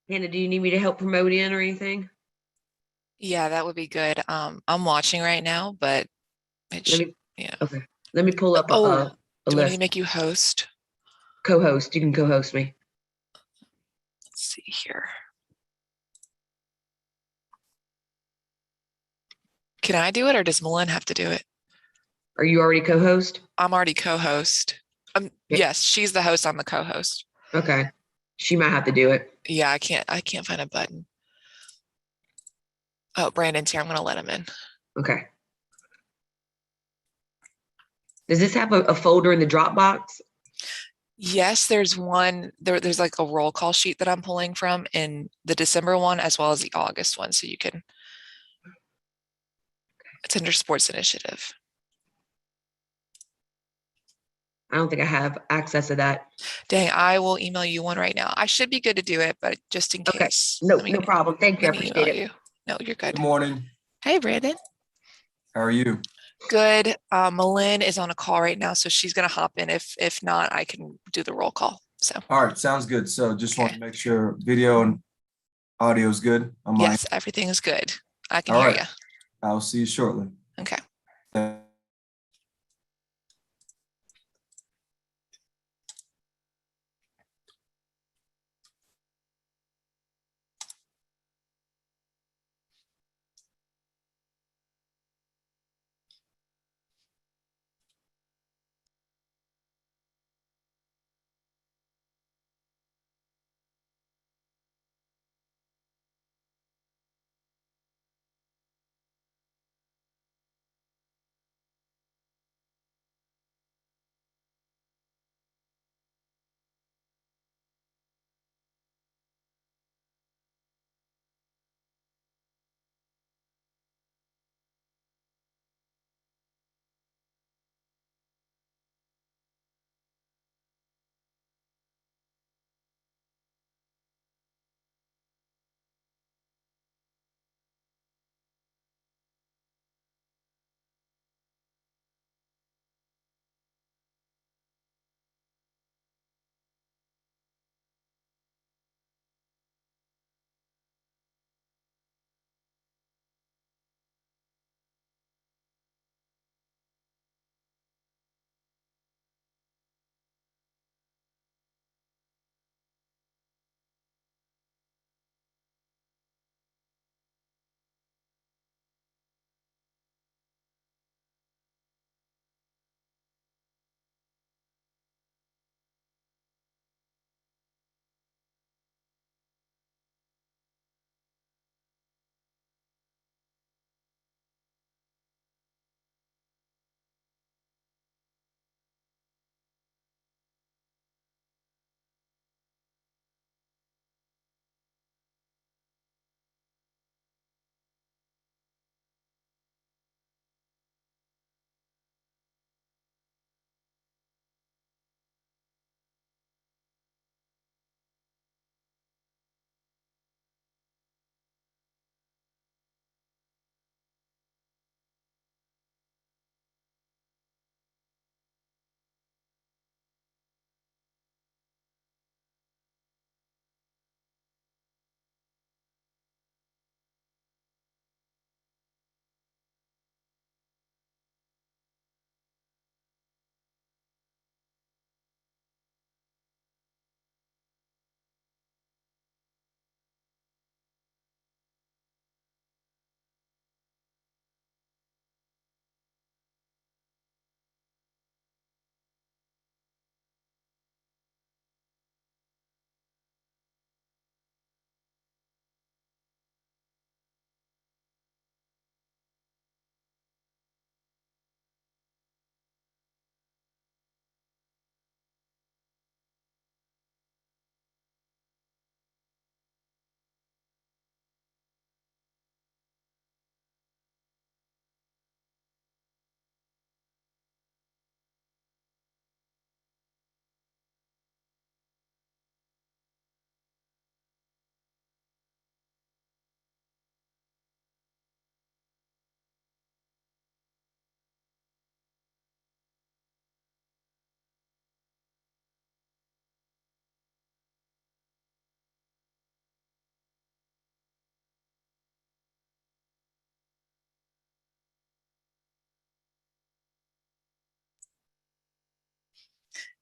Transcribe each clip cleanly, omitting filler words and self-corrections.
Hannah, do you need me to help promote in or anything? Yeah, that would be good. I'm watching right now, but Let it's me, yeah. okay. Let me pull up Oh, a do I need to list. make you host? Co-host. You can co-host me. Let's see here. Can I do it or does Malin have to do it? Are you already co-host? I'm already co-host. Yeah. Yes, she's the host, I'm the co-host. Okay. She might have to do it. Yeah, I can't find a button. Oh, Brandon's here. I'm gonna let him in. Okay. Does this have a folder in the Dropbox? Yes, there's one there's like a roll call sheet that I'm pulling from in the December one as well as the August one. So you can it's under sports initiative. I don't think I have access to that. Dang, I will email you one right now. I should be good to do it, but just in Okay. case, No, no problem. Thank you. I let me email appreciate it. you. No, you're Good good. morning. Hey, Brandon. How are you? Good. Malin is on a call right now, so she's gonna hop in. If not, I can do the roll call. So All right, sounds good. So just want okay. to make sure video and audio is good on my. Yes, everything is good. I can All hear right, you. I'll see you shortly. Okay.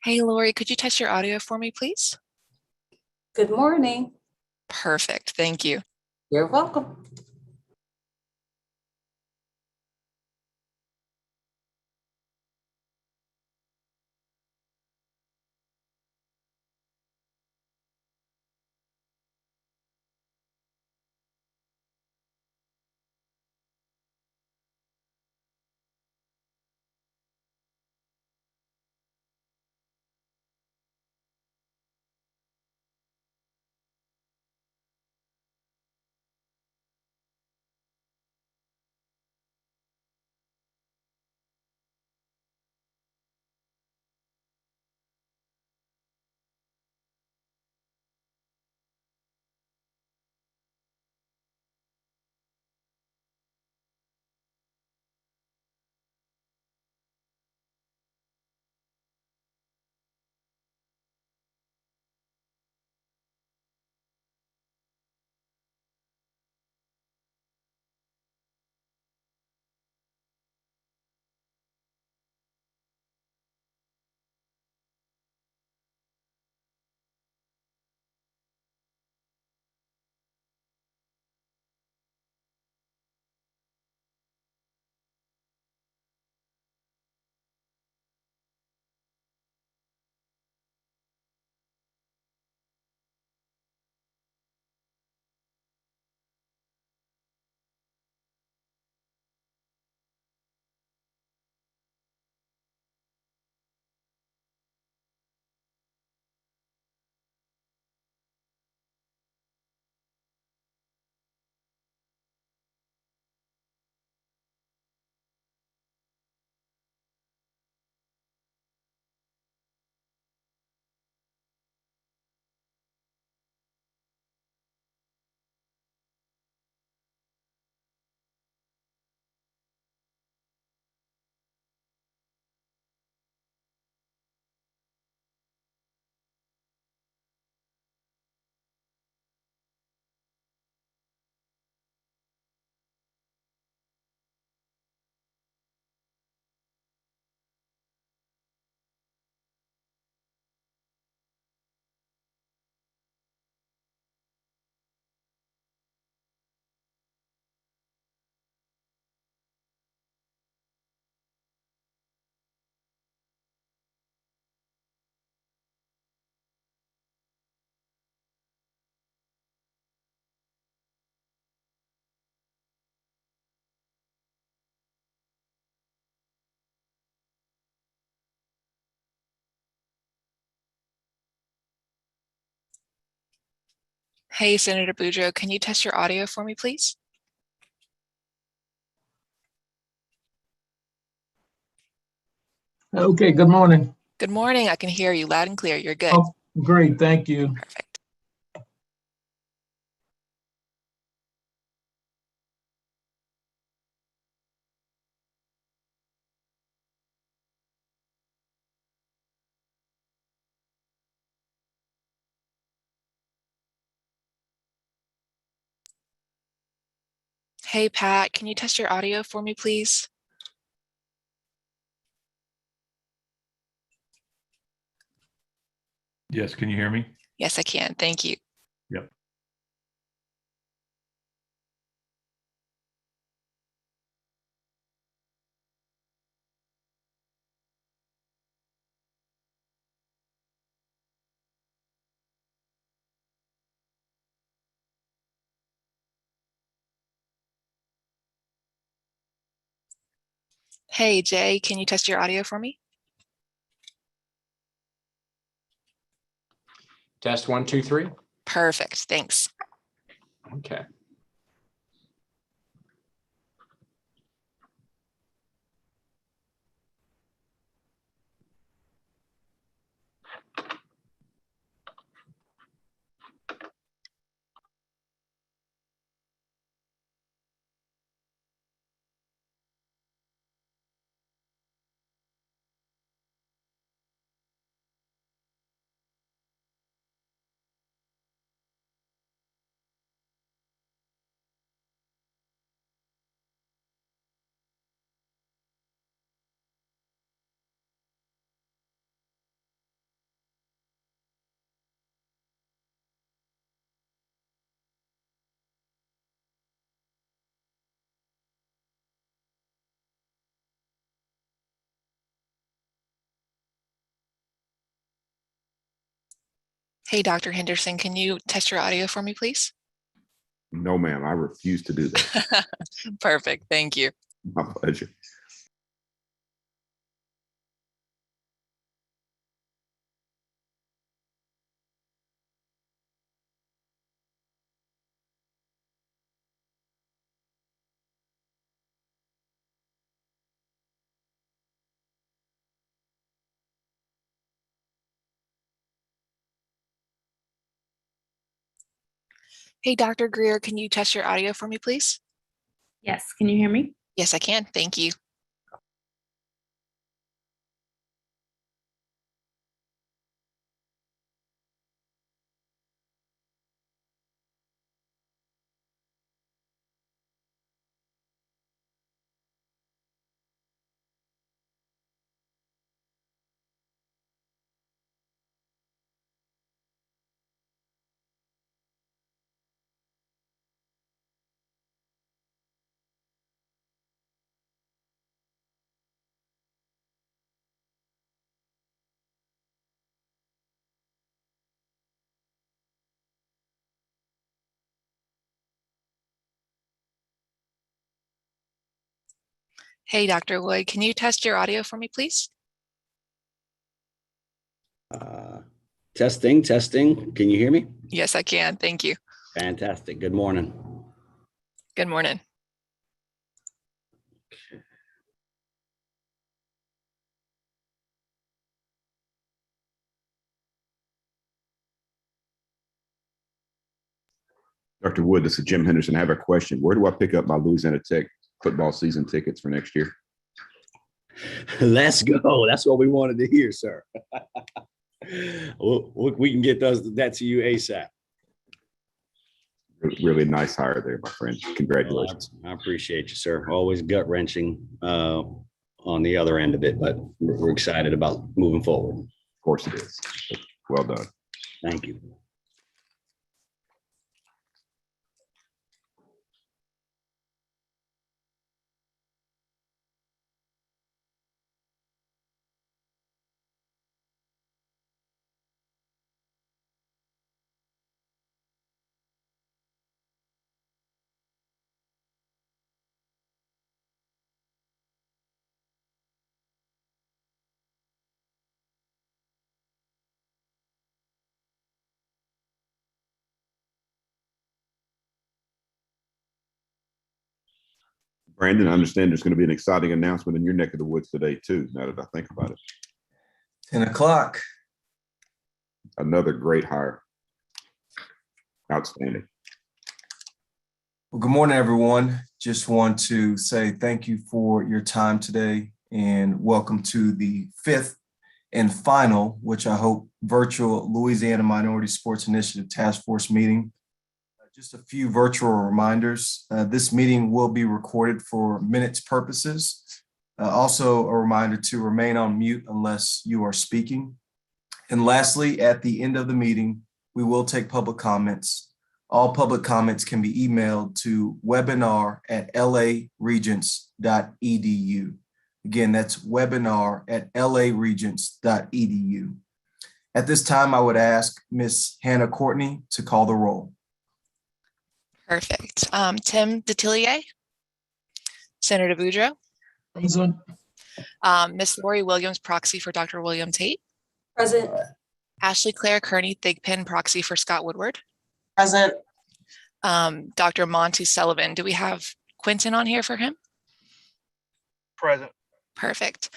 Hey, Lori, could you test your audio for me, please? Good morning. Perfect. Thank you. You're welcome. Hey, Senator Boudreaux, can you test your audio for me, please? Okay, good morning. Good morning. I can hear you loud and clear. You're good. Oh, great, thank you. Perfect. Hey, Pat, can you test your audio for me, please? Yes, can you hear me? Yes, I can. Thank you. Yep. Hey, Jay, can you test your audio for me? Test 1, 2, 3. Perfect. Thanks. Okay. Hey, Dr. Henderson, can you test your audio for me, please? No, ma'am, I refuse to do that. Perfect. Thank you. My pleasure. Hey, Dr. Greer, can you test your audio for me, please? Yes, can you hear me? Yes, I can. Thank you. Hey, Dr. Lloyd, can you test your audio for me, please? Testing, testing. Can you hear me? Yes, I can. Thank you. Fantastic. Good morning. Good morning. Dr. Wood, this is Jim Henderson. I have a question. Where do I pick up my Louisiana Tech football season tickets for next year? Let's go. That's what we wanted to hear, sir. We can get that to you ASAP. Really nice hire there, my friend. Congratulations. I appreciate you, sir. Always gut wrenching on the other end of it, but we're excited about moving forward. Of course it is. Well done. Thank you. Brandon, I understand there's going to be an exciting announcement in your neck of the woods today, too, now that I think about it. 10 o'clock. Another great hire. Outstanding. Well, good morning, everyone. Just want to say thank you for your time today and welcome to the 5th and final, which I hope virtual Louisiana Minority Sports Initiative Task Force meeting. Just a few virtual reminders. This meeting will be recorded for minutes purposes. Also a reminder to remain on mute unless you are speaking. And lastly, at the end of the meeting, we will take public comments. All public comments can be emailed to webinar@laregents.edu. Again, that's webinar@laregents.edu. At this time, I would ask Ms. Hannah Courtney to call the roll. Perfect. Tim Detillier, Senator Boudreaux, Present. Miss Lori Williams, proxy for Dr. William Tate, Present. Ashley Claire Kearney Thigpen, proxy for Scott Woodward, Present. Dr. Monty Sullivan. Do we have Quentin on here for him? Present. Perfect.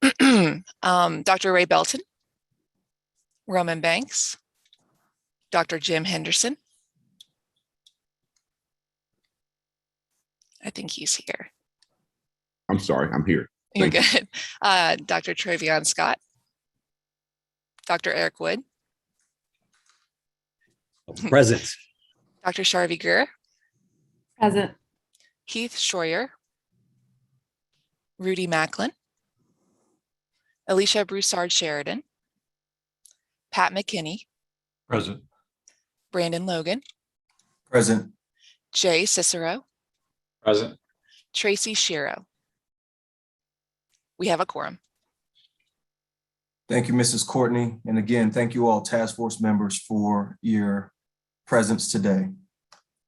Dr. Ray Belton, Roman Banks, Dr. Jim Henderson. I think he's here. I'm sorry, I'm here. You're Thank good. Dr. Trevion Scott, Dr. Eric Wood, Present. Dr. Sharvi Greer, Present. Heath Schroyer, Rudy Macklin, Alicia Broussard Sheridan, Pat McKinney, Present. Brandon Logan, Present. Jay Cicero, Present. Tracy Shiro. We have a quorum. Thank you, Mrs. Courtney. And again, thank you all task force members for your presence today.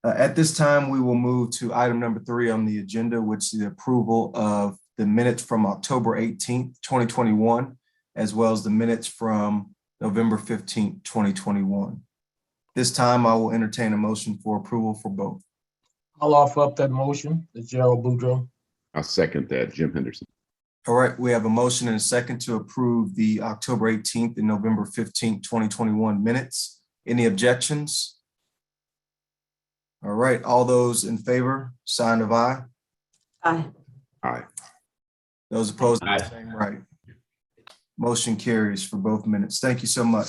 At this time, we will move to item number 3 on the agenda, which is the approval of the minutes from October 18th, 2021, as well as the minutes from November 15th, 2021. This time, I will entertain a motion for approval for both. I'll offer up that motion. It's Gerald Boudreaux. I'll second that, Jim Henderson. All right, we have a motion and a second to approve the October 18th and November 15th, 2021 minutes. Any objections? All right, all those in favor, sign of aye. Aye. Aye. Those opposed, Aye. same right. Motion carries for both minutes. Thank you so much.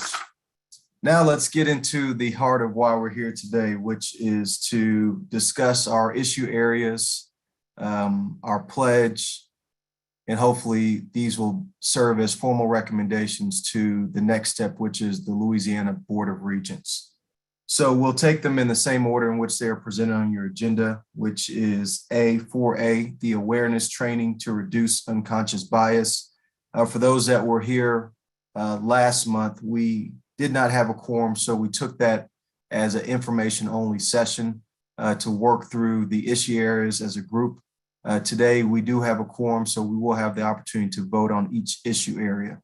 Now let's get into the heart of why we're here today, which is to discuss our issue areas, our pledge, and hopefully these will serve as formal recommendations to the next step, which is the Louisiana Board of Regents. So we'll take them in the same order in which they are presented on your agenda, which is 4A, the awareness training to reduce unconscious bias. For those that were here last month, we did not have a quorum, so we took that as an information-only session to work through the issue areas as a group. Today, we do have a quorum, so we will have the opportunity to vote on each issue area.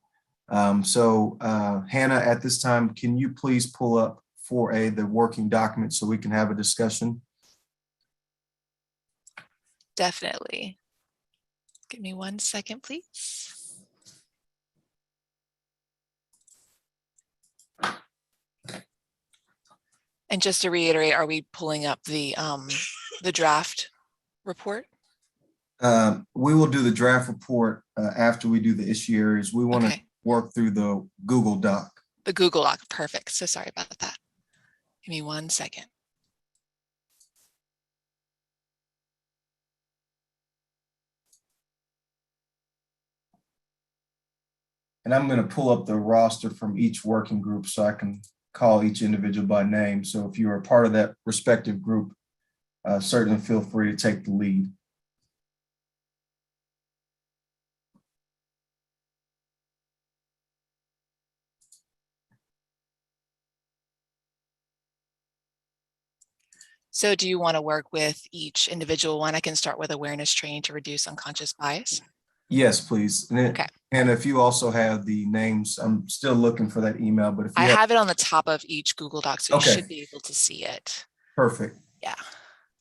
Hannah, at this time, can you please pull up 4A, the working document, so we can have a discussion? Definitely. Give me 1 second, please. And just to reiterate, are we pulling up the draft report? We will do the draft report after we do the issue areas. We want to Okay. work through the Google Doc. The Google Doc, perfect. So sorry about that. Give me 1 second. And I'm going to pull up the roster from each working group so I can call each individual by name. So if you are a part of that respective group, certainly feel free to take the lead. So do you want to work with each individual one? I can start with awareness training to reduce unconscious bias. Yes, please. Okay. And if you also have the names, I'm still looking for that email, but if you I have, have it on the top of each Google Doc, so you Okay. should be able to see it. perfect. Yeah.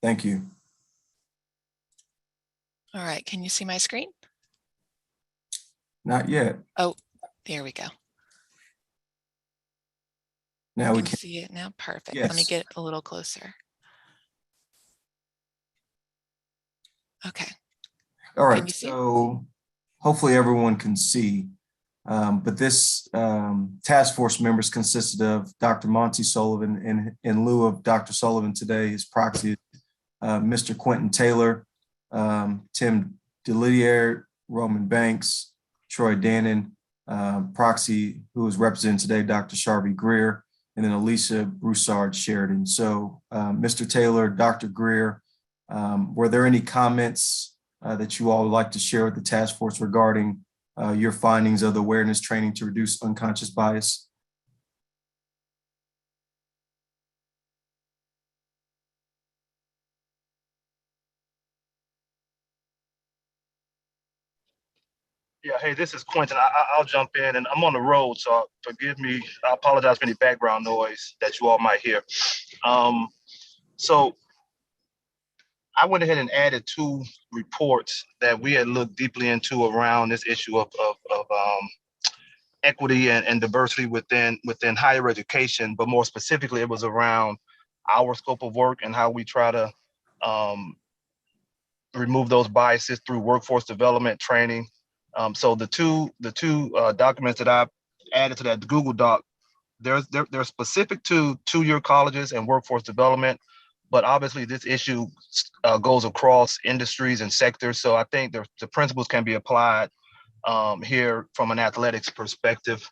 Thank you. All right. Can you see my screen? Not yet. There we go. Now we Can can. see it now. Perfect. Let me Yes. get a little closer. Okay. All Can right. you see it? So hopefully everyone can see. But this task force members consisted of Dr. Monty Sullivan, and in lieu of Dr. Sullivan today, his proxy, Mr. Quentin Taylor, Tim Delidier, Roman Banks, Troy Dannon, proxy who is represented today, Dr. Sharvie Greer, and then Alicia Broussard Sheridan. So Mr. Taylor, Dr. Greer, were there any comments that you all would like to share with the task force regarding your findings of the awareness training to reduce unconscious bias? Yeah, hey, this is Quentin. I'll jump in, and I'm on the road, so forgive me. I apologize for any background noise that you all might hear. So I went ahead and added 2 reports that we had looked deeply into around this issue of equity and diversity within higher education, but more specifically, it was around our scope of work and how we try to remove those biases through workforce development training. So the two documents that I added to that Google Doc, they're specific to 2-year colleges and workforce development, but obviously this issue goes across industries and sectors. So I think the principles can be applied here from an athletics perspective.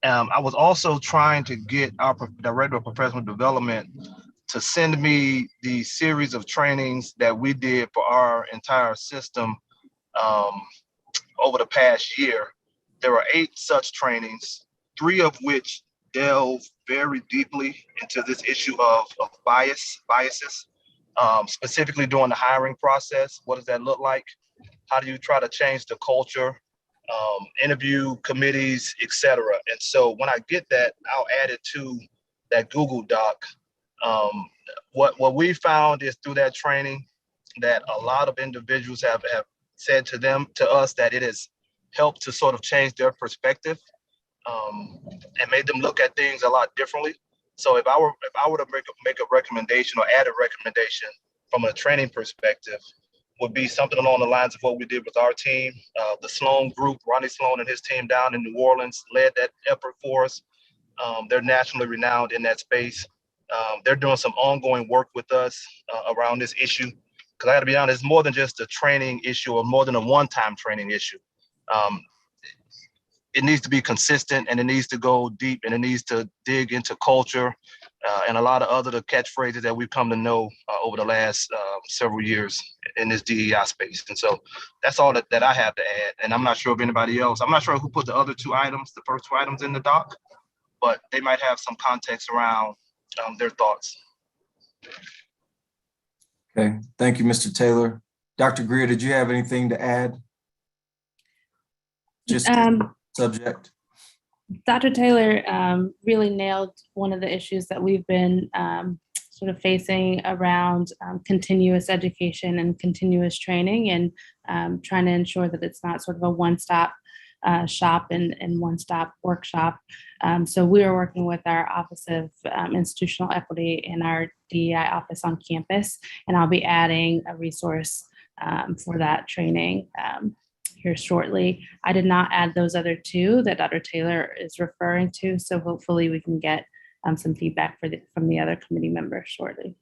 I was also trying to get our director of professional development to send me the series of trainings that we did for our entire system over the past year. There are 8 such trainings, 3 of which delve very deeply into this issue of biases, specifically during the hiring process. What does that look like? How do you try to change the culture, interview committees, etc.? And so when I get that, I'll add it to that Google Doc. What we found is through that training that a lot of individuals have said to us that it has helped to sort of change their perspective, and made them look at things a lot differently. So if I were to make a recommendation or add a recommendation from a training perspective, would be something along the lines of what we did with our team. The Sloan group, Ronnie Sloan and his team down in New Orleans led that effort for us. They're nationally renowned in that space. They're doing some ongoing work with us around this issue. Because I got to be honest, it's more than just a training issue or more than a one-time training issue. It needs to be consistent, and it needs to go deep, and it needs to dig into culture and a lot of other catchphrases that we've come to know over the last several years in this DEI space. And so that's all that I have to add. And I'm not sure if anybody else, I'm not sure who put the other 2 items, the first 2 items in the doc, but they might have some context around their thoughts. Okay, thank you, Mr. Taylor. Dr. Greer, did you have anything to add? Just subject. Dr. Taylor really nailed one of the issues that we've been sort of facing around continuous education and continuous training, and trying to ensure that it's not sort of a one-stop shop and one-stop workshop. So we are working with our Office of Institutional Equity and our DEI office on campus, and I'll be adding a resource for that training here shortly. I did not add those other 2 that Dr. Taylor is referring to, so hopefully we can get some feedback from the other committee members shortly.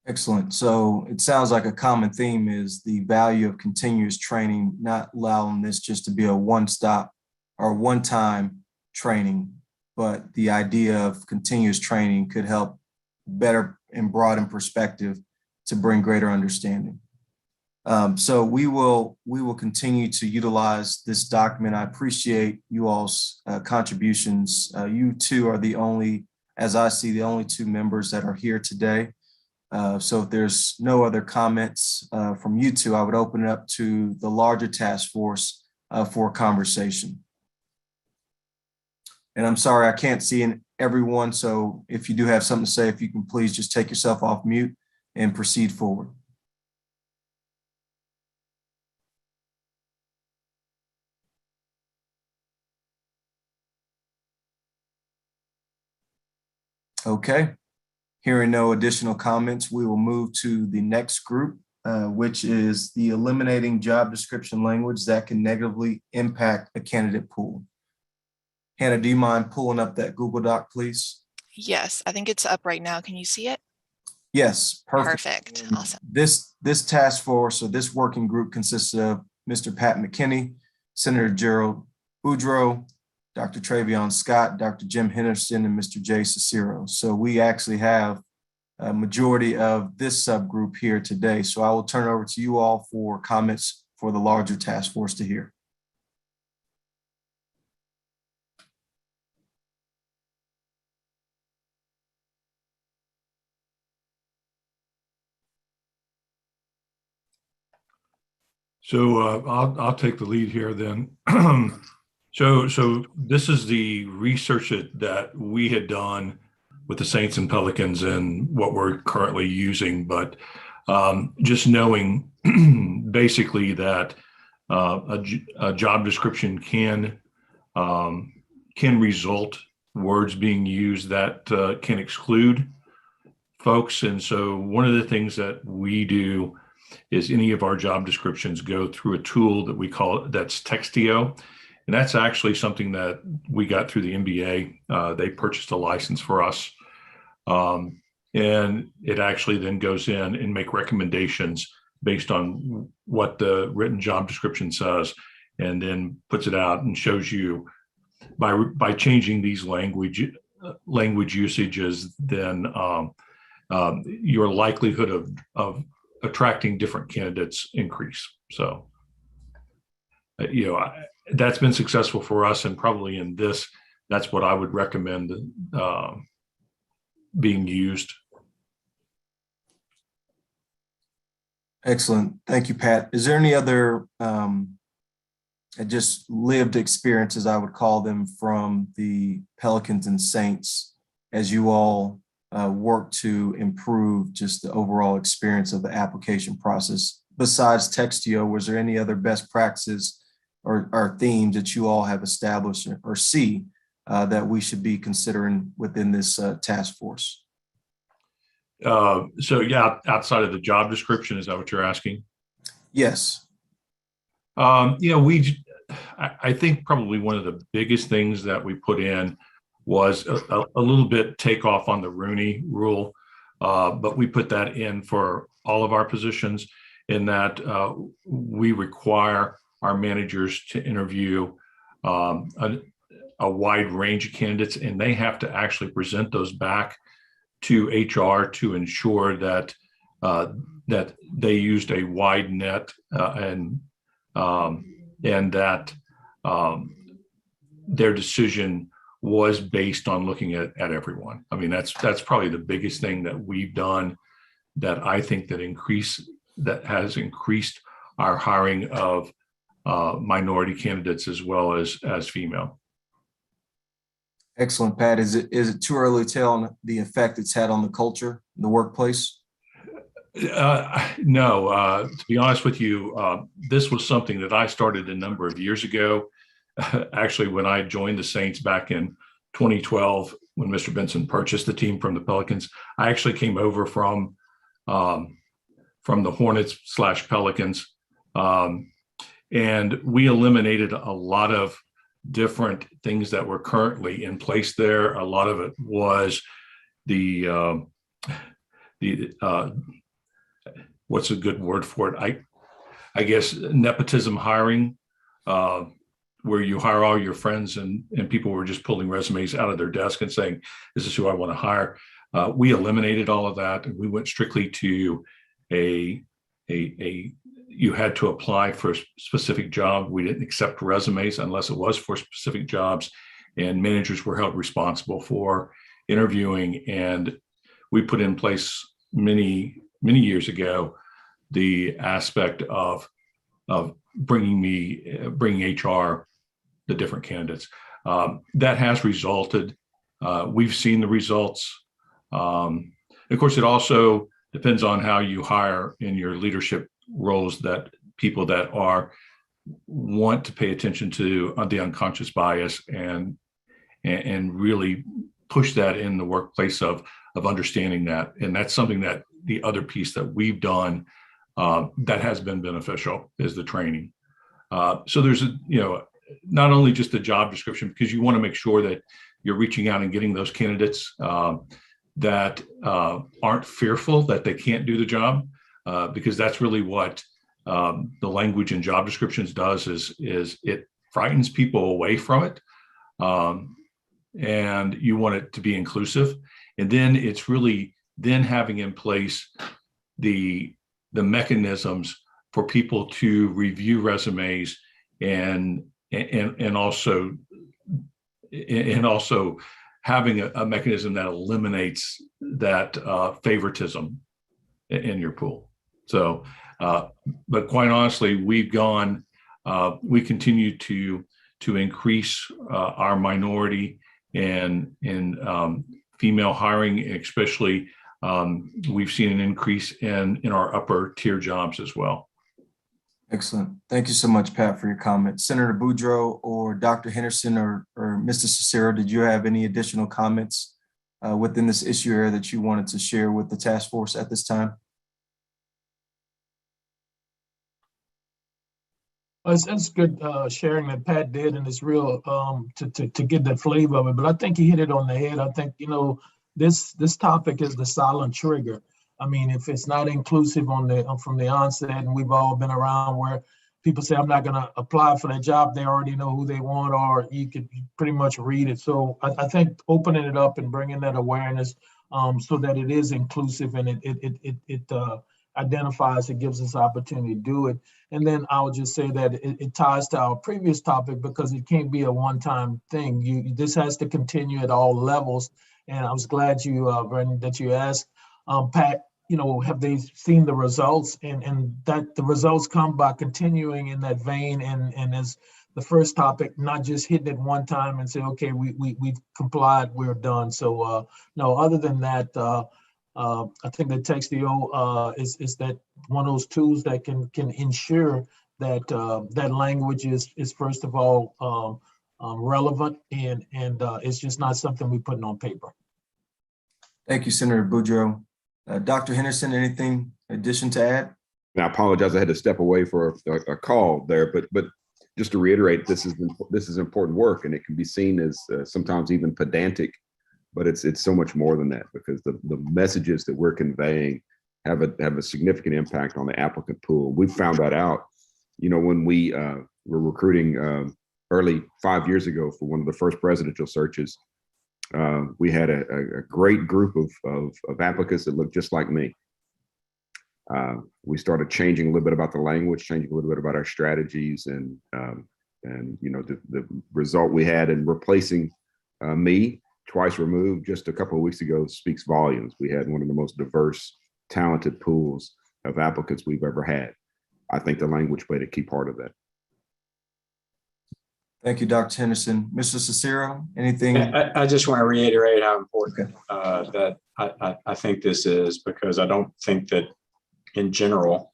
Excellent. So it sounds like a common theme is the value of continuous training, not allowing this just to be a one-stop or one-time training, but the idea of continuous training could help better and broaden perspective to bring greater understanding. So we will continue to utilize this document. I appreciate you all's contributions. You 2 are the only, as I see, the only 2 members that are here today. So if there's no other comments from you 2, I would open it up to the larger task force for conversation. And I'm sorry, I can't see everyone. So if you do have something to say, if you can please just take yourself off mute and proceed forward. Okay, hearing no additional comments, we will move to the next group, which is the eliminating job description language that can negatively impact a candidate pool. Hannah, do you mind pulling up that Google Doc, please? Yes, I think it's up right now. Can you see it? Yes, perfect. Perfect. And Awesome. This task force or this working group consists of Mr. Pat McKinney, Senator Gerald Boudreaux, Dr. Travion Scott, Dr. Jim Henderson, and Mr. Jay Cicero. So we actually have a majority of this subgroup here today. So I will turn it over to you all for comments for the larger task force to hear. So I'll take the lead here then. So this is the research that we had done with the Saints and Pelicans and what we're currently using, but just knowing basically that a job description can result words being used that can exclude folks. And so one of the things that we do is any of our job descriptions go through a tool that we call that's Textio. And that's actually something that we got through the MBA. They purchased a license for us. And it actually then goes in and make recommendations based on what the written job description says, and then puts it out and shows you by changing these language usages, then your likelihood of attracting different candidates increase. So, that's been successful for us, and probably in this, that's what I would recommend being used. Excellent. Thank you, Pat. Is there any other just lived experiences, I would call them, from the Pelicans and Saints as you all work to improve just the overall experience of the application process? Besides Textio, was there any other best practices or themes that you all have established or see that we should be considering within this task force? So yeah, outside of the job description, is that what you're asking? Yes. I think probably one of the biggest things that we put in was a little bit takeoff on the Rooney Rule, but we put that in for all of our positions, in that we require our managers to interview a wide range of candidates, and they have to actually present those back to HR to ensure that that they used a wide net and that their decision was based on looking at everyone. I mean, that's probably the biggest thing that we've done, that I think that has increased our hiring of minority candidates as well as female. Excellent, Pat. Is it too early to tell on the effect it's had on the culture, the workplace? No, to be honest with you, this was something that I started a number of years ago. Actually, when I joined the Saints back in 2012, when Mr. Benson purchased the team from the Pelicans, I actually came over from the Hornets / Pelicans, and we eliminated a lot of different things that were currently in place there. A lot of it was the what's a good word for it? I guess nepotism hiring, where you hire all your friends and people were just pulling resumes out of their desk and saying, this is who I want to hire. We eliminated all of that, and we went strictly to you had to apply for a specific job. We didn't accept resumes unless it was for specific jobs, and managers were held responsible for interviewing. And we put in place many years ago the aspect of bringing HR the different candidates. That has resulted. We've seen the results. Of course, it also depends on how you hire in your leadership roles, that people that want to pay attention to the unconscious bias and really push that in the workplace of understanding that. And that's something that the other piece that we've done that has been beneficial is the training. So there's not only just the job description, because you want to make sure that you're reaching out and getting those candidates that aren't fearful that they can't do the job, because that's really what the language in job descriptions does is it frightens people away from it. And you want it to be inclusive. And then it's really then having in place the mechanisms for people to review resumes and also having a mechanism that eliminates that favoritism in your pool. So, but quite honestly, we continue to increase our minority and female hiring, especially. We've seen an increase in our upper tier jobs as well. Excellent. Thank you so much, Pat, for your comment. Senator Boudreaux or Dr. Henderson or Mr. Cicero, did you have any additional comments within this issue area that you wanted to share with the task force at this time? It's good sharing that Pat did, and it's real to get the flavor of it. But I think he hit it on the head. I think, this topic is the silent trigger. I mean, if it's not inclusive from the onset, and we've all been around where people say, I'm not going to apply for that job, they already know who they want, or you could pretty much read it. So I think opening it up and bringing that awareness so that it is inclusive and it identifies, it gives us opportunity to do it. And then I'll just say that it ties to our previous topic because it can't be a one-time thing. This has to continue at all levels. And I was glad Brandon, that you asked, Pat, have they seen the results? And that the results come by continuing in that vein. And as the first topic, not just hitting it one time and say, okay, we've complied, we're done. So no, other than that, I think that Textio is that one of those tools that can ensure that that language is first of all relevant and it's just not something we're putting on paper. Thank you, Senator Boudreaux. Dr. Henderson, anything addition to add? And I apologize, I had to step away for a call there, but just to reiterate, this is important work, and it can be seen as sometimes even pedantic, but it's so much more than that, because the messages that we're conveying have a significant impact on the applicant pool. We found that out, when we were recruiting early 5 years ago for one of the first presidential searches. We had a great group of applicants that looked just like me. We started changing a little bit about the language, changing a little bit about our strategies, and the result we had in replacing me twice removed just a couple of weeks ago speaks volumes. We had one of the most diverse, talented pools of applicants we've ever had. I think the language played a key part of that. Thank you, Dr. Henderson. Mr. Cicero, anything? I just want to reiterate how important that I think this is, because I don't think that in general,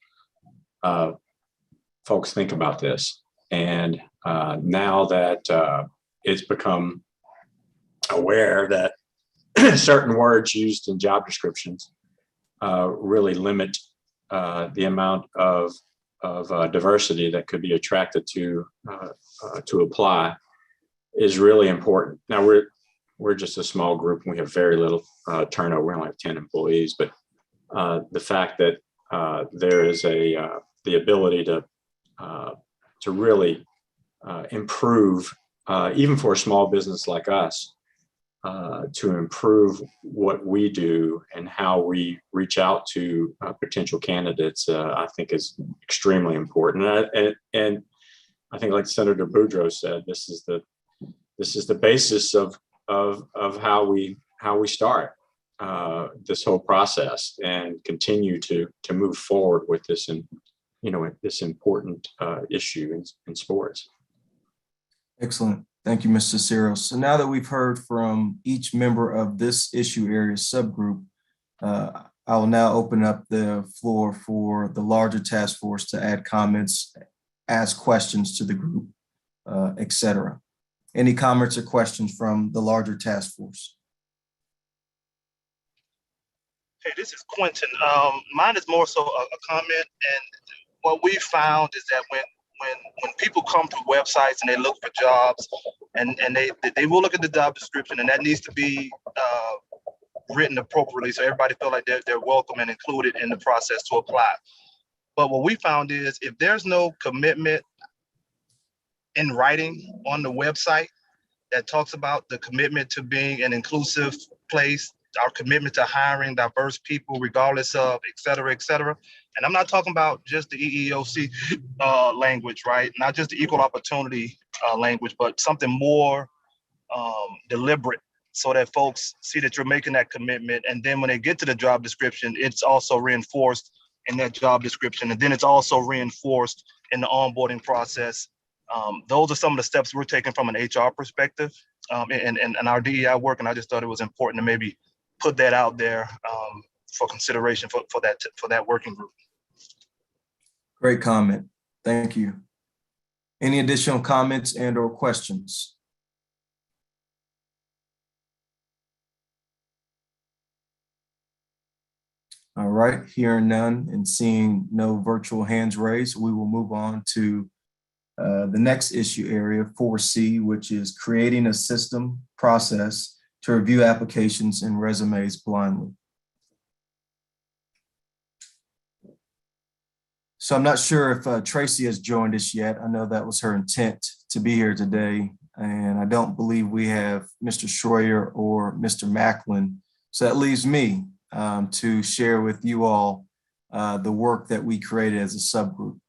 folks think about this. And now that it's become aware that certain words used in job descriptions really limit the amount of diversity that could be attracted to apply, is really important. Now we're just a small group and we have very little turnover. We only have 10 employees, but the fact that there is the ability to really improve, even for a small business like us, to improve what we do and how we reach out to potential candidates, I think is extremely important. And I think, like Senator Boudreaux said, this is the basis of how we start this whole process and continue to move forward with this this important issue in sports. Excellent. Thank you, Mr. Cicero. So now that we've heard from each member of this issue area subgroup, I will now open up the floor for the larger task force to add comments, ask questions to the group, et cetera. Any comments or questions from the larger task force? Hey, this is Quentin. Mine is more so a comment, and what we found is that when people come to websites and they look for jobs, and they will look at the job description, and that needs to be written appropriately so everybody feel like they're welcome and included in the process to apply. But what we found is if there's no commitment in writing on the website that talks about the commitment to being an inclusive place, our commitment to hiring diverse people regardless of et cetera, and I'm not talking about just the EEOC language, right? Not just the equal opportunity language, but something more deliberate, so that folks see that you're making that commitment. And then when they get to the job description, it's also reinforced in that job description. And then it's also reinforced in the onboarding process. Those are some of the steps we're taking from an HR perspective and our DEI work. And I just thought it was important to maybe put that out there for consideration for that working group. Great comment. Thank you. Any additional comments and or questions? All right, hearing none and seeing no virtual hands raised, we will move on to the next issue area, 4C, which is creating a system process to review applications and resumes blindly. So I'm not sure if Tracy has joined us yet. I know that was her intent to be here today, and I don't believe we have Mr. Schroyer or Mr. Macklin. So that leaves me to share with you all the work that we created as a subgroup.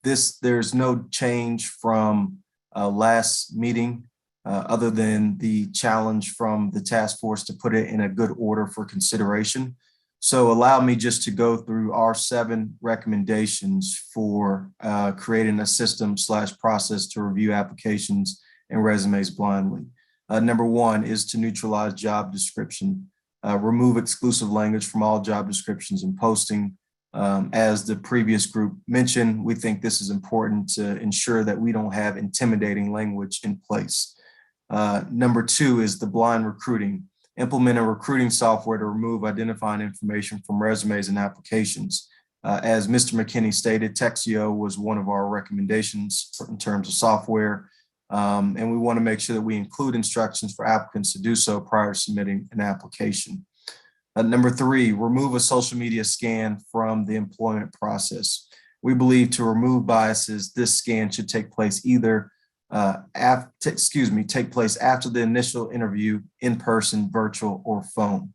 There's no change from last meeting, other than the challenge from the task force to put it in a good order for consideration. So allow me just to go through our 7 recommendations for creating a system/process to review applications and resumes blindly. Number 1 is to neutralize job description. Remove exclusive language from all job descriptions and posting. As the previous group mentioned, we think this is important to ensure that we don't have intimidating language in place. Number 2 is the blind recruiting. Implement a recruiting software to remove identifying information from resumes and applications. As Mr. McKinney stated, Texio was one of our recommendations in terms of software. And we want to make sure that we include instructions for applicants to do so prior to submitting an application. Number 3, remove a social media scan from the employment process. We believe to remove biases, this scan should take place either take place after the initial interview, in person, virtual, or phone.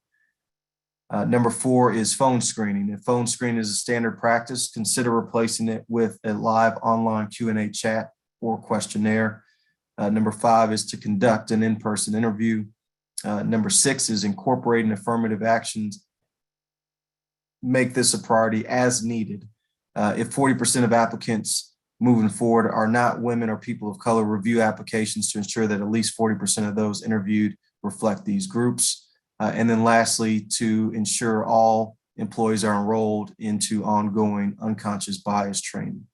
Number 4 is phone screening. If phone screening is a standard practice, consider replacing it with a live online Q&A chat or questionnaire. Number 5 is to conduct an in-person interview. Number 6 is incorporating affirmative actions. Make this a priority as needed. If 40% of applicants moving forward are not women or people of color, review applications to ensure that at least 40% of those interviewed reflect these groups. And then lastly, to ensure all employees are enrolled into ongoing unconscious bias training.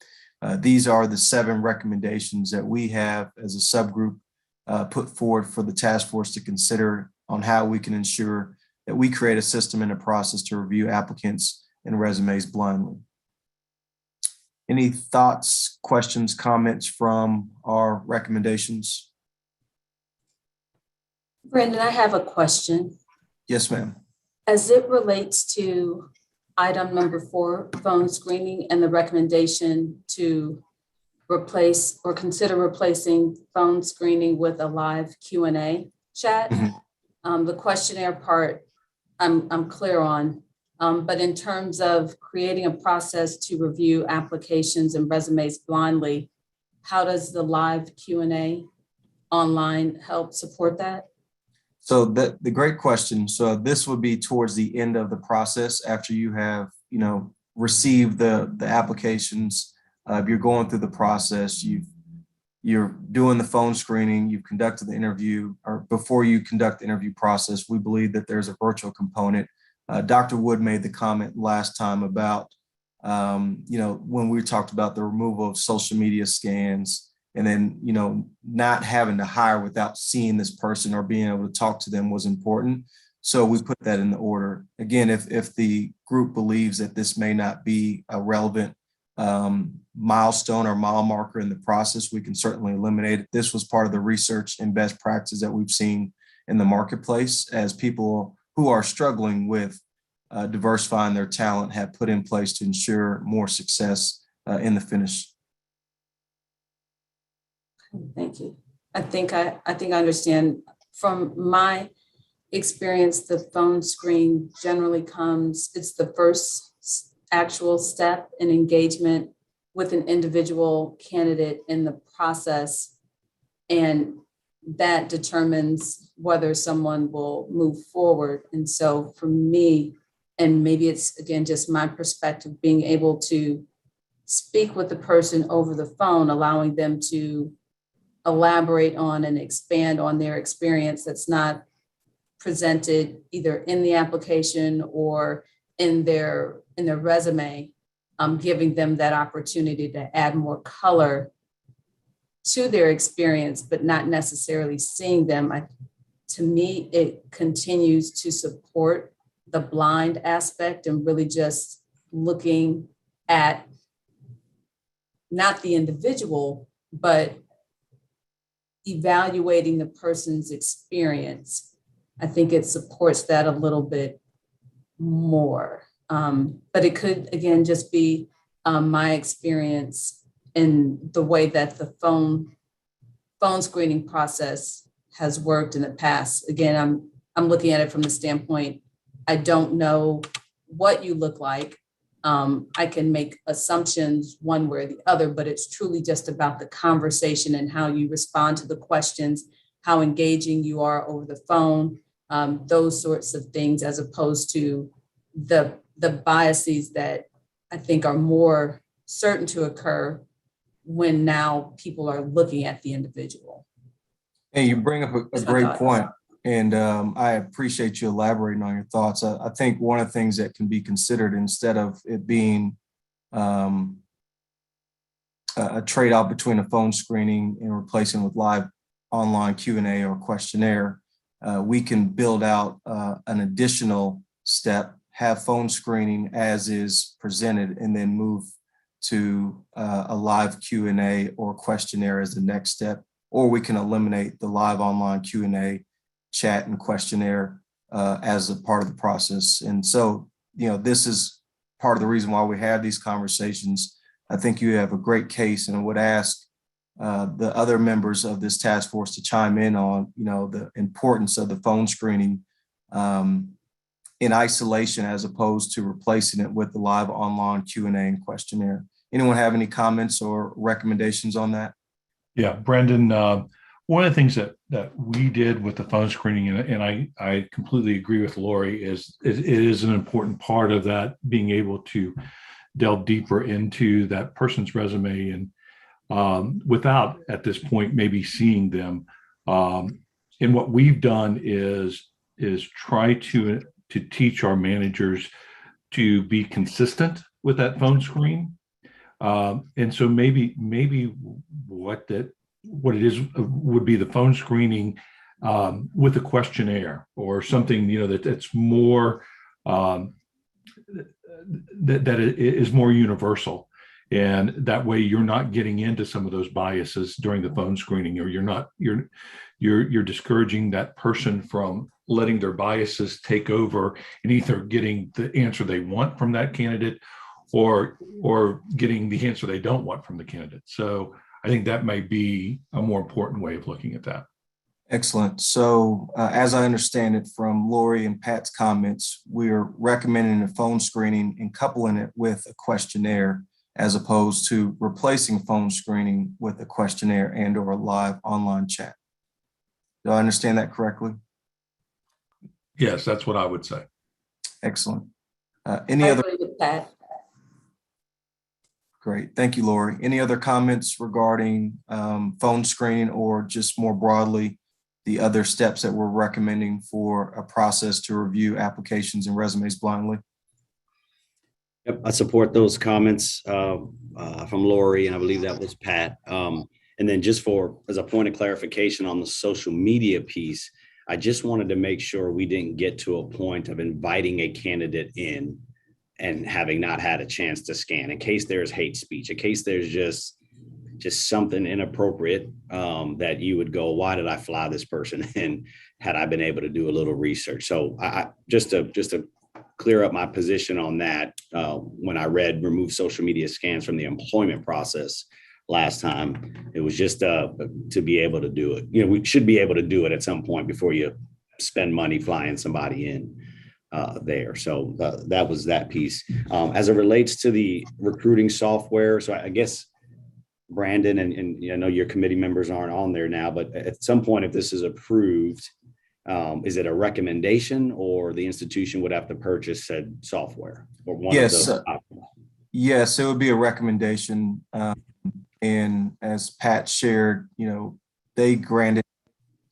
These are the 7 recommendations that we have as a subgroup put forward for the task force to consider on how we can ensure that we create a system and a process to review applicants and resumes blindly. Any thoughts, questions, comments from our recommendations? Brandon, I have a question. Yes, ma'am. As it relates to item number 4, phone screening, and the recommendation to replace or consider replacing phone screening with a live Q&A chat. The questionnaire part, I'm clear on, but in terms of creating a process to review applications and resumes blindly, how does the live Q&A online help support that? So the great question. So this would be towards the end of the process after you have, received the applications. If you're going through the process, you're doing the phone screening, you've conducted the interview, or before you conduct the interview process, we believe that there's a virtual component. Dr. Wood made the comment last time about, when we talked about the removal of social media scans and then, not having to hire without seeing this person or being able to talk to them was important. So we put that in the order. Again, if the group believes that this may not be a relevant milestone or mile marker in the process, we can certainly eliminate it. This was part of the research and best practices that we've seen in the marketplace as people who are struggling with diversifying their talent have put in place to ensure more success in the finish. Thank you. I think I understand. From my experience, the phone screen generally it's the first actual step in engagement with an individual candidate in the process. And that determines whether someone will move forward. And so for me, and maybe it's, again, just my perspective, being able to speak with the person over the phone, allowing them to elaborate on and expand on their experience that's not presented either in the application or in their resume, giving them that opportunity to add more color to their experience, but not necessarily seeing them. To me, it continues to support the blind aspect and really just looking at not the individual, but evaluating the person's experience. I think it supports that a little bit more. But it could, again, just be my experience in the way that the phone screening process has worked in the past. Again, I'm looking at it from the standpoint, I don't know what you look like. I can make assumptions one way or the other, but it's truly just about the conversation and how you respond to the questions, how engaging you are over the phone, those sorts of things, as opposed to the biases that I think are more certain to occur when now people are looking at the individual. And you bring up a That's my great thoughts. point, and I appreciate you elaborating on your thoughts. I think one of the things that can be considered, instead of it being a trade-off between a phone screening and replacing with live online Q&A or questionnaire, we can build out an additional step, have phone screening as is presented, and then move to a live Q&A or questionnaire as the next step. Or we can eliminate the live online Q&A, chat, and questionnaire as a part of the process. And so, this is part of the reason why we have these conversations. I think you have a great case, and I would ask the other members of this task force to chime in on, the importance of the phone screening in isolation, as opposed to replacing it with the live online Q&A and questionnaire. Anyone have any comments or recommendations on that? Yeah, Brendan, one of the things that we did with the phone screening, and I completely agree with Lori, is it is an important part of that, being able to delve deeper into that person's resume and without at this point maybe seeing them. And what we've done is try to teach our managers to be consistent with that phone screen. And so maybe what it is would be the phone screening with a questionnaire or something, that's more that is more universal. And that way you're not getting into some of those biases during the phone screening, or you're discouraging that person from letting their biases take over and either getting the answer they want from that candidate or getting the answer they don't want from the candidate. So I think that may be a more important way of looking at that. Excellent. So as I understand it from Lori and Pat's comments, we are recommending a phone screening and coupling it with a questionnaire, as opposed to replacing phone screening with a questionnaire and or a live online chat. Do I understand that correctly? Yes, that's what I would say. Excellent. Any other? I agree with that. Great. Thank you, Lori. Any other comments regarding phone screening, or just more broadly, the other steps that we're recommending for a process to review applications and resumes blindly? Yep, I support those comments from Lori, and I believe that was Pat. And then just as a point of clarification on the social media piece, I just wanted to make sure we didn't get to a point of inviting a candidate in and having not had a chance to scan, in case there's hate speech, in case there's just something inappropriate that you would go, why did I fly this person? And had I been able to do a little research. So I just to clear up my position on that, when I read remove social media scans from the employment process last time, it was just to be able to do it. We should be able to do it at some point before you spend money flying somebody in there. So that was that piece. As it relates to the recruiting software, so I guess Brandon and I know your committee members aren't on there now, but at some point, if this is approved, is it a recommendation, or the institution would have to purchase said software? Or one of those options? Yes, it would be a recommendation. And as Pat shared, they granted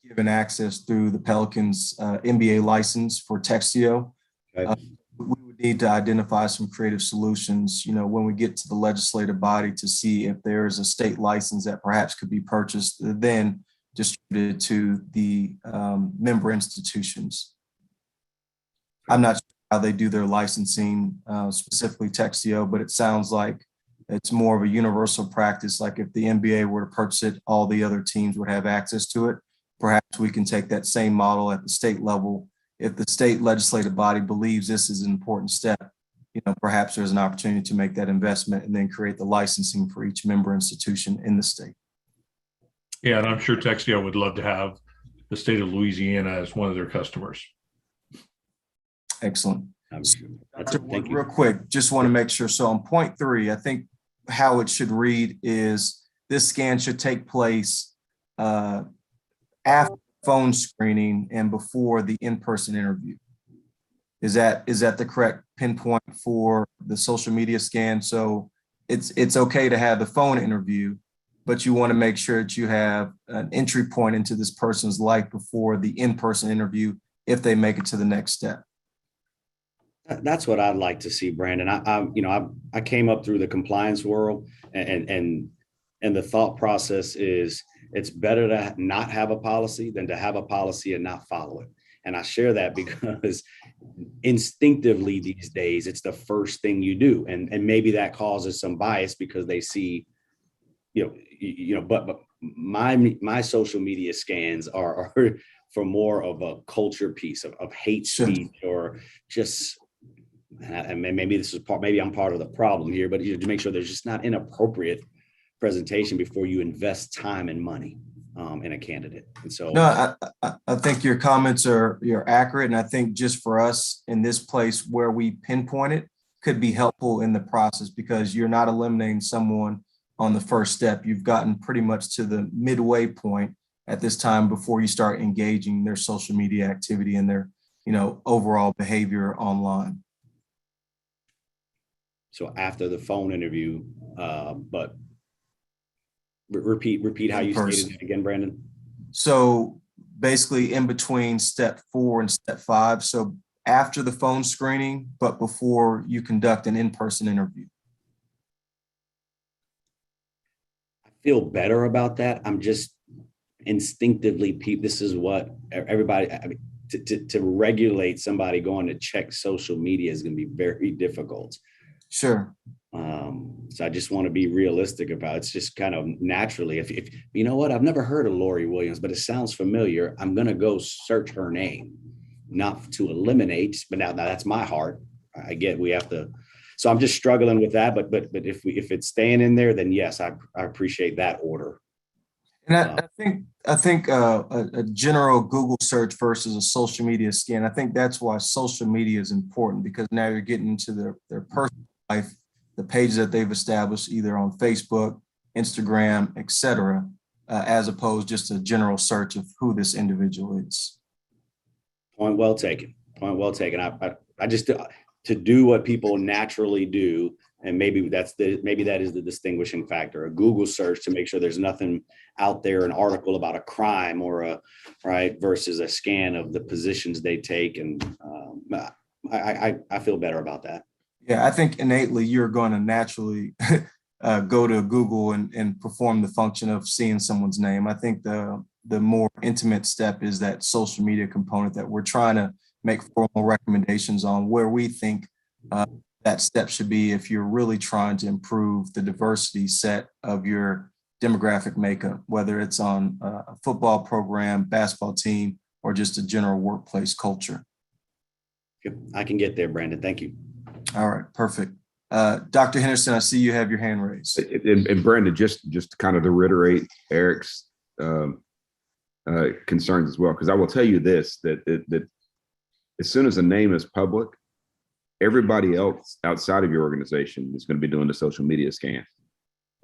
given access through the Pelicans MBA license for Textio. Okay. We would need to identify some creative solutions, when we get to the legislative body, to see if there is a state license that perhaps could be purchased, then distributed to the member institutions. I'm not sure how they do their licensing, specifically Textio, but it sounds like it's more of a universal practice. Like if the NBA were to purchase it, all the other teams would have access to it. Perhaps we can take that same model at the state level. If the state legislative body believes this is an important step, perhaps there's an opportunity to make that investment and then create the licensing for each member institution in the state. Yeah, and I'm sure Textio would love to have the state of Louisiana as one of their customers. Excellent. That's it. Thank Real you. quick, just want to make sure. So on point 3, I think how it should read is this scan should take place after phone screening and before the in-person interview. Is that the correct pinpoint for the social media scan? So it's okay to have the phone interview, but you want to make sure that you have an entry point into this person's life before the in-person interview if they make it to the next step. That's what I'd like to see, Brandon. I came up through the compliance world, and the thought process is it's better to not have a policy than to have a policy and not follow it. And I share that because instinctively these days, it's the first thing you do. And maybe that causes some bias because they see, but my social media scans are for more of a culture piece of hate speech or just, and maybe this is maybe I'm part of the problem here, but to make sure there's just not inappropriate presentation before you invest time and money in a candidate. And so no, I think your comments you're accurate. And I think just for us in this place where we pinpoint it could be helpful in the process because you're not eliminating someone on the first step. You've gotten pretty much to the midway point at this time before you start engaging their social media activity and their, overall behavior online. So after the phone interview, but repeat how you stated it again, Brandon. So basically in between step 4 and step 5. So after the phone screening, but before you conduct an in-person interview. I feel better about that. I'm just instinctively, this is what everybody, to regulate somebody going to check social media is going to be very difficult. Sure. So I just want to be realistic about it. It's just kind of naturally, if you know what, I've never heard of Lori Williams, but it sounds familiar. I'm going to go search her name, not to eliminate, but now that's my heart. I get we have to. So I'm just struggling with that. But if it's staying in there, then yes, I appreciate that order. And I think a general Google search versus a social media scan. I think that's why social media is important because now you're getting into their personal life, the pages that they've established either on Facebook, Instagram, etc., as opposed just a general search of who this individual is. Point well taken. Point well taken. I just to do what people naturally do, and maybe that is the distinguishing factor. A Google search to make sure there's nothing out there, an article about a crime or versus a scan of the positions they take, and I feel better about that. Yeah, I think innately you're going to naturally go to Google and perform the function of seeing someone's name. I think the more intimate step is that social media component that we're trying to make formal recommendations on where we think that step should be if you're really trying to improve the diversity set of your demographic makeup, whether it's on a football program, basketball team, or just a general workplace culture. Yep, I can get there, Brandon. Thank you. All right, perfect. Dr. Henderson, I see you have your hand raised. And Brandon, just kind of to reiterate Eric's concerns as well, because I will tell you this, that as soon as a name is public, everybody else outside of your organization is going to be doing the social media scan.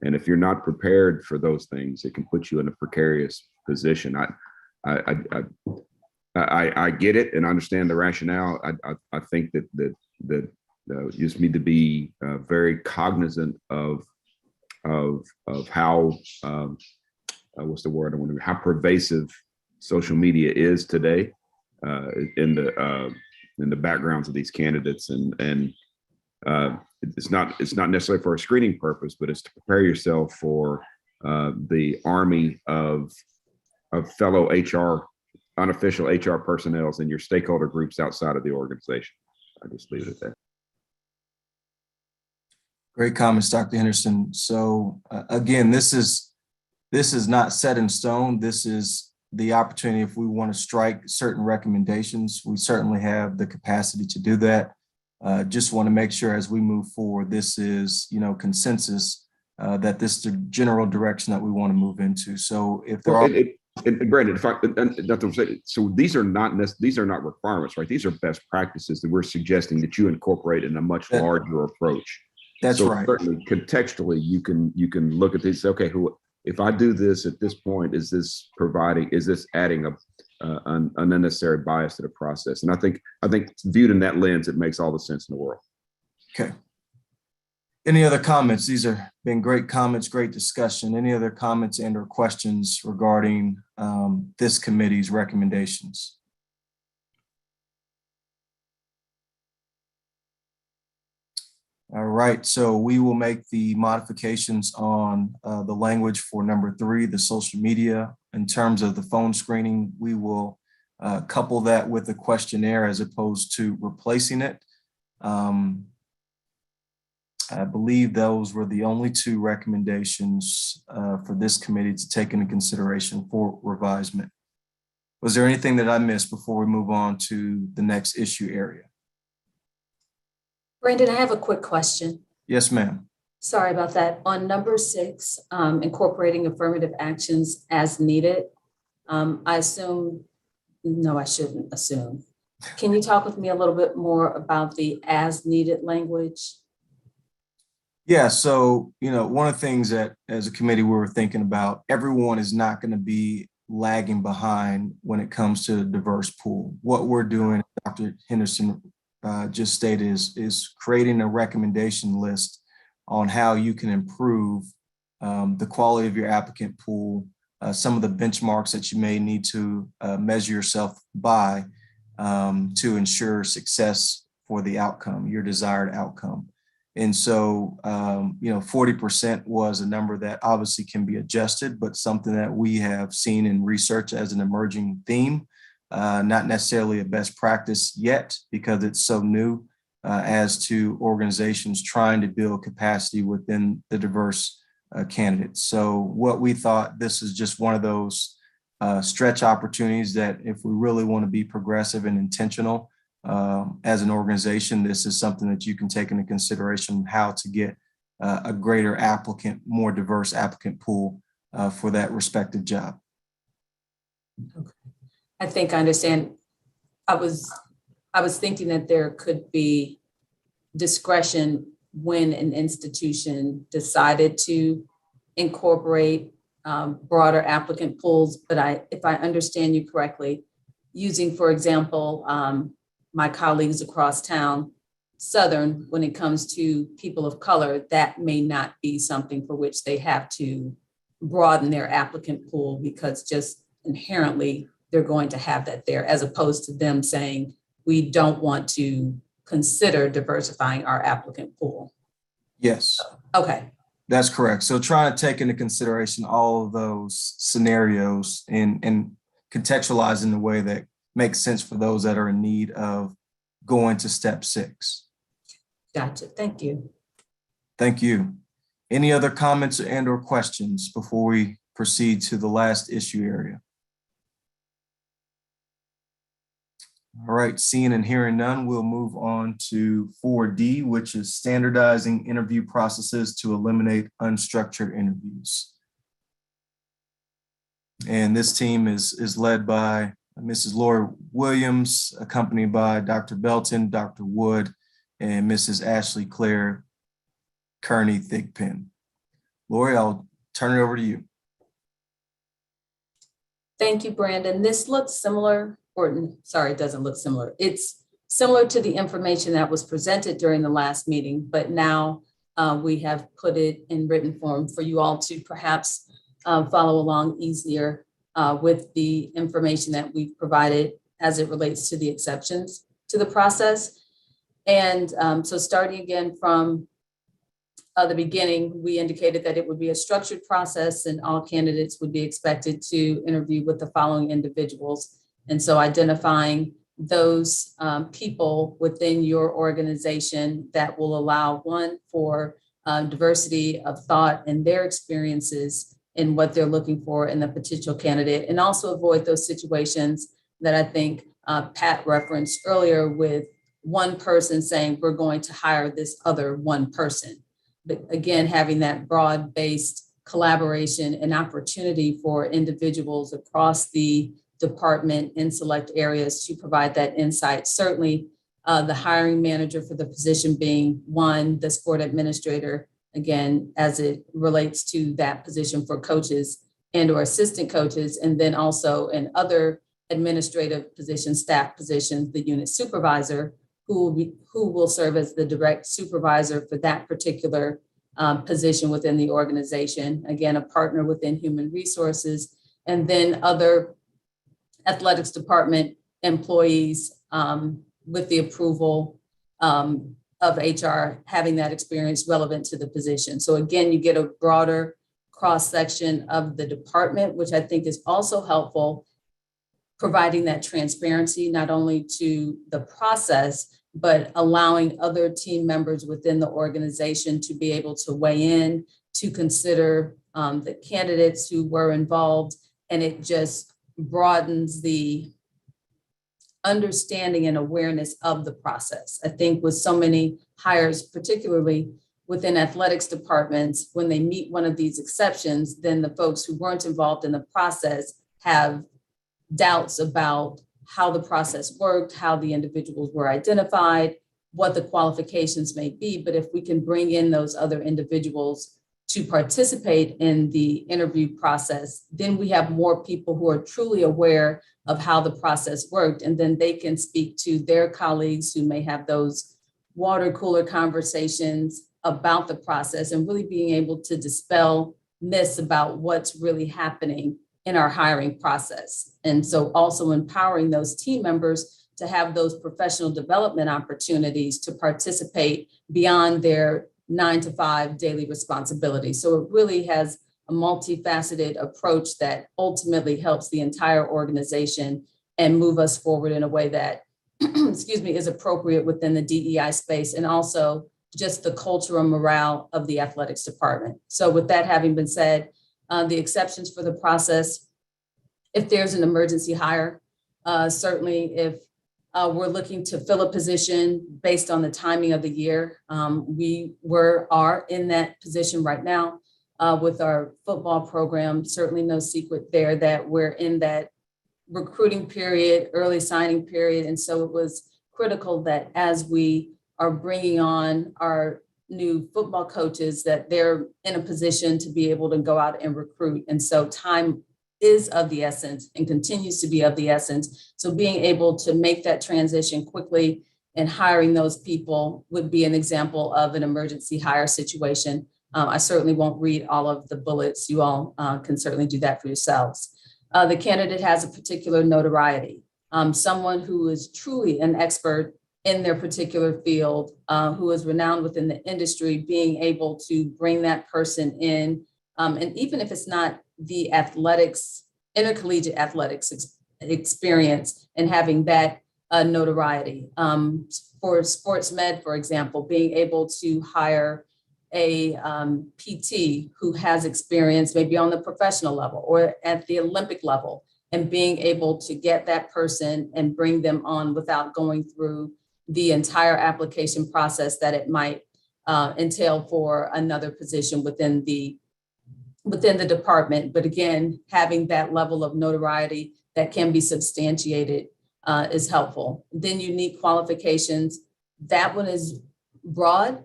And if you're not prepared for those things, it can put you in a precarious position. I get it and understand the rationale. I think that you just need to be very cognizant of how what's the word I want to, how pervasive social media is today in the backgrounds of these candidates, and it's not necessarily for a screening purpose, but it's to prepare yourself for the army of fellow unofficial HR personnel and your stakeholder groups outside of the organization. I just leave it at that. Great comments, Dr. Henderson. So again, this is not set in stone. This is the opportunity. If we want to strike certain recommendations, we certainly have the capacity to do that. Just want to make sure as we move forward, this is, consensus that this is the general direction that we want to move into. So if there are And Brandon, if I, and that's what I'm saying. So these are not requirements, right? These are best practices that we're suggesting that you incorporate in a much larger approach. That's So right. certainly contextually, you can look at this. Okay, if I do this at this point, is this adding an unnecessary bias to the process? And I think viewed in that lens, it makes all the sense in the world. Okay. Any other comments? These have been great comments, great discussion. Any other comments and or questions regarding this committee's recommendations? All right, so we will make the modifications on the language for number 3, the social media. In terms of the phone screening, we will couple that with a questionnaire as opposed to replacing it. I believe those were the only 2 recommendations for this committee to take into consideration for revisement. Was there anything that I missed before we move on to the next issue area? Brandon, I have a quick question. Yes, ma'am. Sorry about that. On number 6, incorporating affirmative actions as needed, I assume, no, I shouldn't assume. Can you talk with me a little bit more about the as needed language? Yeah, so, one of the things that as a committee we were thinking about, everyone is not going to be lagging behind when it comes to a diverse pool. What we're doing, Dr. Henderson just stated, is creating a recommendation list on how you can improve the quality of your applicant pool, some of the benchmarks that you may need to measure yourself by to ensure success for the outcome, your desired outcome. And so, 40% was a number that obviously can be adjusted, but something that we have seen in research as an emerging theme, not necessarily a best practice yet because it's so new as to organizations trying to build capacity within the diverse candidates. So what we thought, this is just one of those stretch opportunities that if we really want to be progressive and intentional, as an organization, this is something that you can take into consideration how to get a greater applicant, more diverse applicant pool for that respective job. Okay. I think I understand. I was thinking that there could be discretion when an institution decided to incorporate broader applicant pools, but if I understand you correctly, using, for example, my colleagues across town, Southern, when it comes to people of color, that may not be something for which they have to broaden their applicant pool because just inherently they're going to have that there, as opposed to them saying, we don't want to consider diversifying our applicant pool. Yes. Okay. That's correct. So trying to take into consideration all of those scenarios and contextualize in a way that makes sense for those that are in need of going to step 6. Gotcha. Thank you. Thank you. Any other comments and or questions before we proceed to the last issue area? All right, seeing and hearing none, we'll move on to 4D, which is standardizing interview processes to eliminate unstructured interviews. And this team is led by Mrs. Lori Williams, accompanied by Dr. Belton, Dr. Wood, and Mrs. Ashley Claire Kearney Thigpen. Lori, I'll turn it over to you. Thank you, Brandon. This looks similar, or sorry, it doesn't look similar. It's similar to the information that was presented during the last meeting, but now we have put it in written form for you all to perhaps follow along easier with the information that we've provided as it relates to the exceptions to the process. And so starting again from the beginning, we indicated that it would be a structured process and all candidates would be expected to interview with the following individuals. And so identifying those people within your organization that will allow one for diversity of thought and their experiences in what they're looking for in the potential candidate, and also avoid those situations that I think Pat referenced earlier with one person saying, we're going to hire this other one person. But again, having that broad-based collaboration and opportunity for individuals across the department in select areas to provide that insight. Certainly, the hiring manager for the position being one, the sport administrator, again, as it relates to that position for coaches and or assistant coaches, and then also in other administrative positions, staff positions, the unit supervisor, who will serve as the direct supervisor for that particular position within the organization. Again, a partner within human resources, and then other athletics department employees with the approval of HR having that experience relevant to the position. So again, you get a broader cross-section of the department, which I think is also helpful, providing that transparency not only to the process, but allowing other team members within the organization to be able to weigh in, to consider the candidates who were involved, and it just broadens the understanding and awareness of the process. I think with so many hires, particularly within athletics departments, when they meet one of these exceptions, then the folks who weren't involved in the process have doubts about how the process worked, how the individuals were identified, what the qualifications may be. But if we can bring in those other individuals to participate in the interview process, then we have more people who are truly aware of how the process worked. And then they can speak to their colleagues who may have those water cooler conversations about the process and really being able to dispel myths about what's really happening in our hiring process. And so also empowering those team members to have those professional development opportunities to participate beyond their 9-to-5 daily responsibilities. So it really has a multifaceted approach that ultimately helps the entire organization and move us forward in a way that, excuse me, is appropriate within the DEI space, and also just the culture and morale of the athletics department. So with that having been said, the exceptions for the process, if there's an emergency hire, certainly if we're looking to fill a position based on the timing of the year, we are in that position right now with our football program. Certainly no secret there that we're in that recruiting period, early signing period. And so it was critical that as we are bringing on our new football coaches, that they're in a position to be able to go out and recruit. And so time is of the essence and continues to be of the essence. So being able to make that transition quickly and hiring those people would be an example of an emergency hire situation. I certainly won't read all of the bullets. You all can certainly do that for yourselves. The candidate has a particular notoriety, someone who is truly an expert in their particular field, who is renowned within the industry, being able to bring that person in. And even if it's not the athletics, intercollegiate athletics experience, and having that notoriety. For sports med, for example, being able to hire a PT who has experience maybe on the professional level or at the Olympic level, and being able to get that person and bring them on without going through the entire application process that it might entail for another position within the department. But again, having that level of notoriety that can be substantiated is helpful. Then unique qualifications, that one is broad,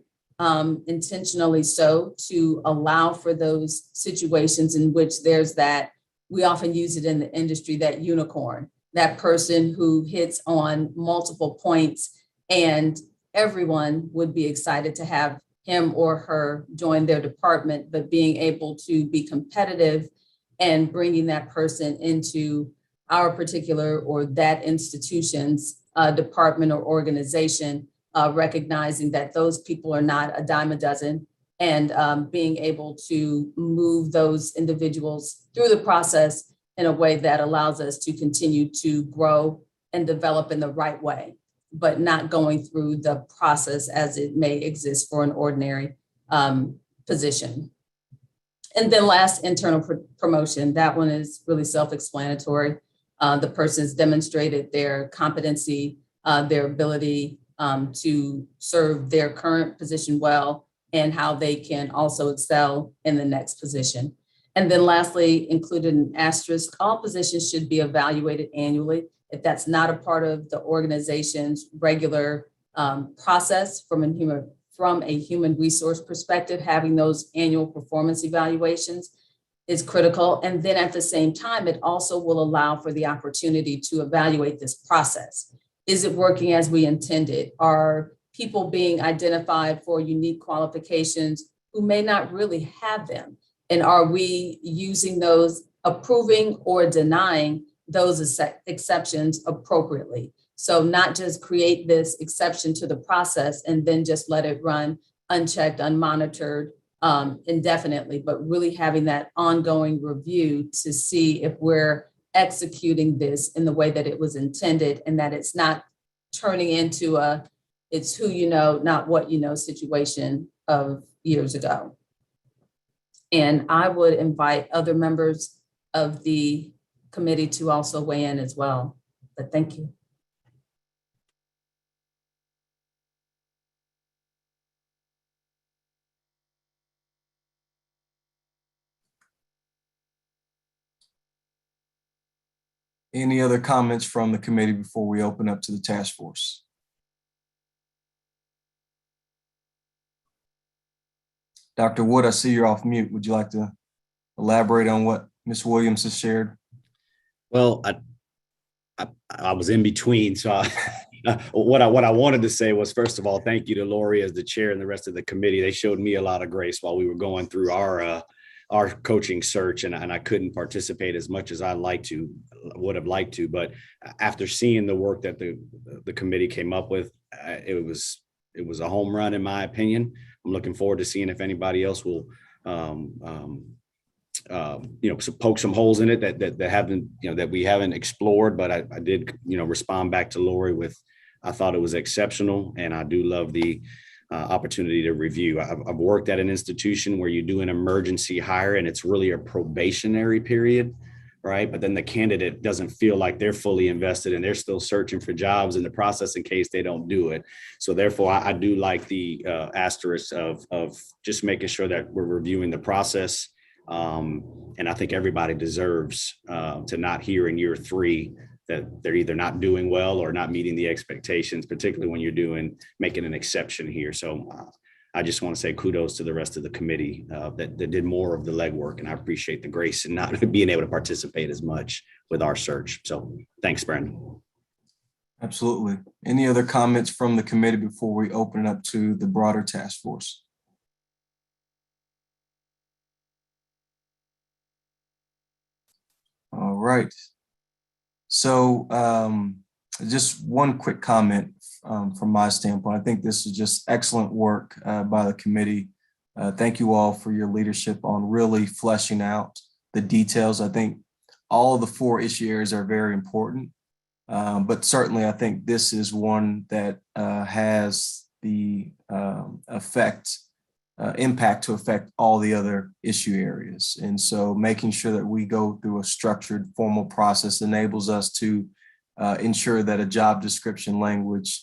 intentionally so, to allow for those situations in which there's that, we often use it in the industry, that unicorn, that person who hits on multiple points and everyone would be excited to have him or her join their department, but being able to be competitive and bringing that person into our particular or that institution's department or organization, recognizing that those people are not a dime a dozen, and being able to move those individuals through the process in a way that allows us to continue to grow and develop in the right way, but not going through the process as it may exist for an ordinary position. And then last, internal promotion. That one is really self-explanatory. The person's demonstrated their competency, their ability to serve their current position well, and how they can also excel in the next position. And then lastly, included an asterisk, all positions should be evaluated annually. If that's not a part of the organization's regular process from a human resource perspective, having those annual performance evaluations is critical. And then at the same time, it also will allow for the opportunity to evaluate this process. Is it working as we intended? Are people being identified for unique qualifications who may not really have them? And are we using those, approving or denying those exceptions appropriately? So not just create this exception to the process and then just let it run unchecked, unmonitored indefinitely, but really having that ongoing review to see if we're executing this in the way that it was intended and that it's not turning into a it's who you know, not what you know situation of years ago. And I would invite other members of the committee to also weigh in as well. But thank you. Any other comments from the committee before we open up to the task force? Dr. Wood, I see you're off mute. Would you like to elaborate on what Ms. Williams has shared? Well, I was in between, so what I wanted to say was, first of all, thank you to Lori as the chair and the rest of the committee. They showed me a lot of grace while we were going through our coaching search, and I couldn't participate as much as would have liked to. But after seeing the work that the committee came up with, it was a home run in my opinion. I'm looking forward to seeing if anybody else will, poke some holes in it that haven't, that we haven't explored. But I did, respond back to Lori with, I thought it was exceptional, and I do love the opportunity to review. I've worked at an institution where you do an emergency hire and it's really a probationary period, right? But then the candidate doesn't feel like they're fully invested and they're still searching for jobs in the process in case they don't do it. So therefore, I do like the asterisk of just making sure that we're reviewing the process. And I think everybody deserves to not hear in year 3 that they're either not doing well or not meeting the expectations, particularly when you're making an exception here. So I just want to say kudos to the rest of the committee that did more of the legwork, and I appreciate the grace in not being able to participate as much with our search. So thanks, Brandon. Absolutely. Any other comments from the committee before we open it up to the broader task force? All right. So just one quick comment from my standpoint. I think this is just excellent work by the committee. Thank you all for your leadership on really fleshing out the details. I think all of the 4 issue areas are very important, but certainly I think this is one that has the impact to affect all the other issue areas. And so making sure that we go through a structured formal process enables us to ensure that a job description language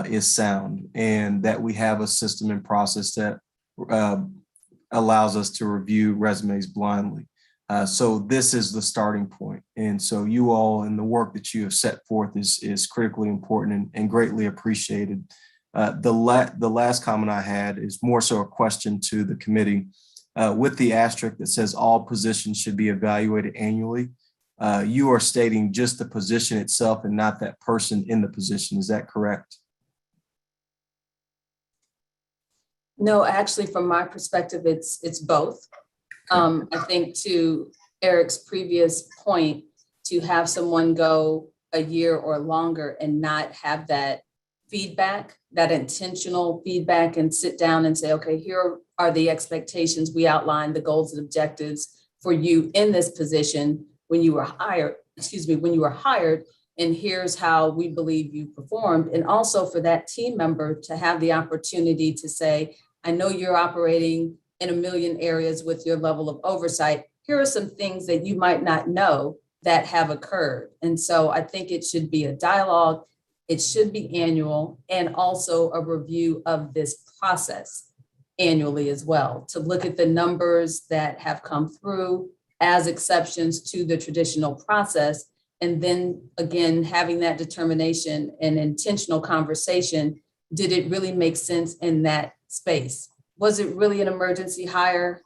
is sound, and that we have a system and process that allows us to review resumes blindly. So this is the starting point. And so you all and the work that you have set forth is critically important and greatly appreciated. The last comment I had is more so a question to the committee. With the asterisk that says all positions should be evaluated annually, you are stating just the position itself and not that person in the position. Is that correct? No, actually, from my perspective, it's both. I think to Eric's previous point, to have someone go a year or longer and not have that feedback, that intentional feedback, and sit down and say, okay, here are the expectations we outlined, the goals and objectives for you in this position when you were hired, and here's how we believe you performed. And also for that team member to have the opportunity to say, I know you're operating in a million areas with your level of oversight. Here are some things that you might not know that have occurred. And so I think it should be a dialogue. It should be annual, and also a review of this process. annually as well, to look at the numbers that have come through as exceptions to the traditional process. And then again, having that determination and intentional conversation, did it really make sense in that space? Was it really an emergency hire?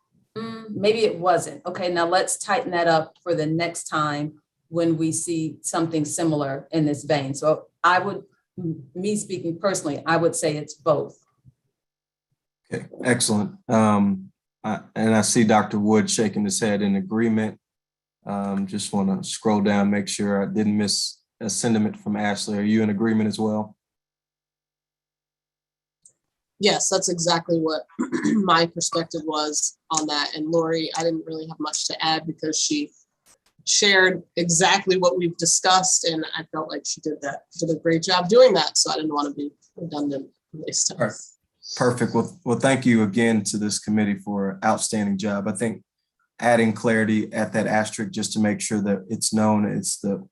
Maybe it wasn't. Okay, now let's tighten that up for the next time when we see something similar in this vein. So I would, me speaking personally, I would say it's both. Okay, excellent. And I see Dr. Wood shaking his head in agreement. Just want to scroll down, make sure I didn't miss a sentiment from Ashley. Are you in agreement as well? Yes, that's exactly what my perspective was on that. And Lori, I didn't really have much to add because she shared exactly what we've discussed. And I felt like she did a great job doing that. So I didn't want to be redundant this time. Perfect. Well, thank you again to this committee for an outstanding job. I think adding clarity at that asterisk just to make sure that it's known, it's the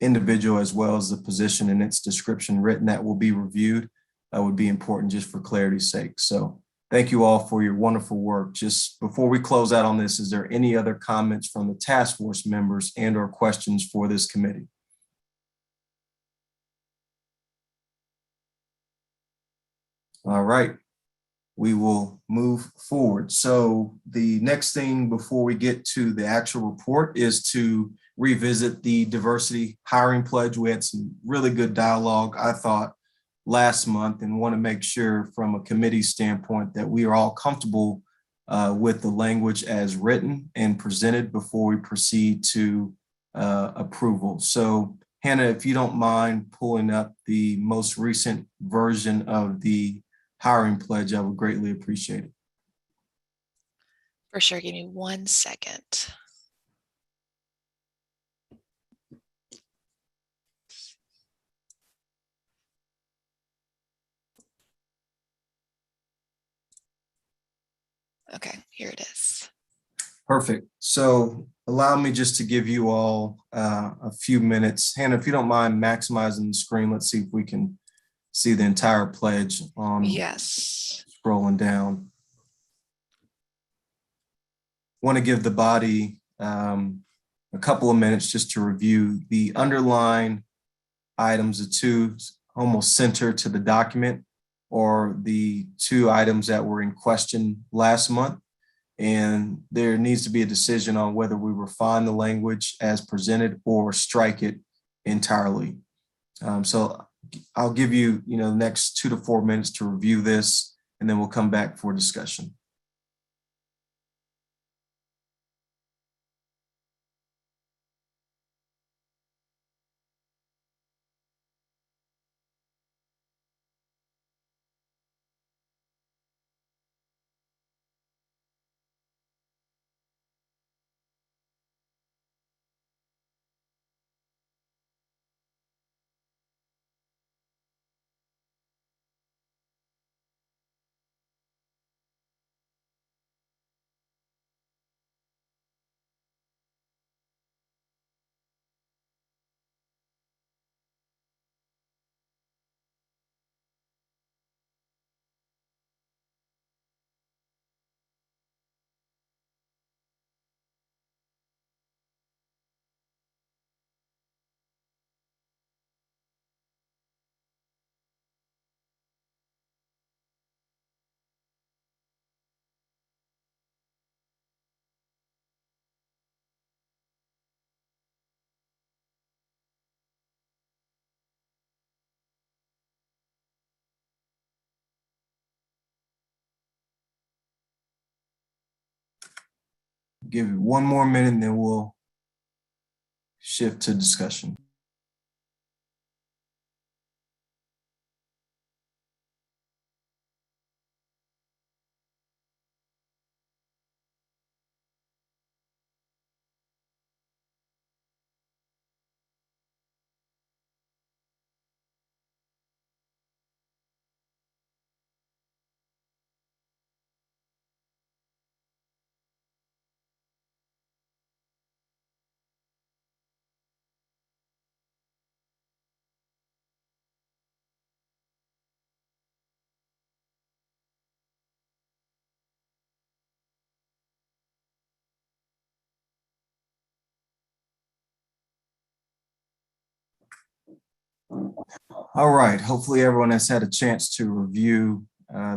individual as well as the position and its description written that will be reviewed would be important just for clarity's sake. So thank you all for your wonderful work. Just before we close out on this, is there any other comments from the task force members and or questions for this committee? All right, we will move forward. So the next thing before we get to the actual report is to revisit the diversity hiring pledge. We had some really good dialogue, I thought, last month, and want to make sure from a committee standpoint that we are all comfortable with the language as written and presented before we proceed to approval. So Hannah, if you don't mind pulling up the most recent version of the hiring pledge, I would greatly appreciate it. For sure. Give me 1 second. Okay, here it is. Perfect. So allow me just to give you all a few minutes. Hannah, if you don't mind maximizing the screen, let's see if we can see the entire pledge on. Yes. Scrolling down. Want to give the body a couple of minutes just to review the underlying items, the two almost center to the document, or the two items that were in question last month. And there needs to be a decision on whether we refine the language as presented or strike it entirely. So I'll give you, the next 2 to 4 minutes to review this, and then we'll come back for discussion. Give it 1 more minute and then we'll shift to discussion. All right, hopefully everyone has had a chance to review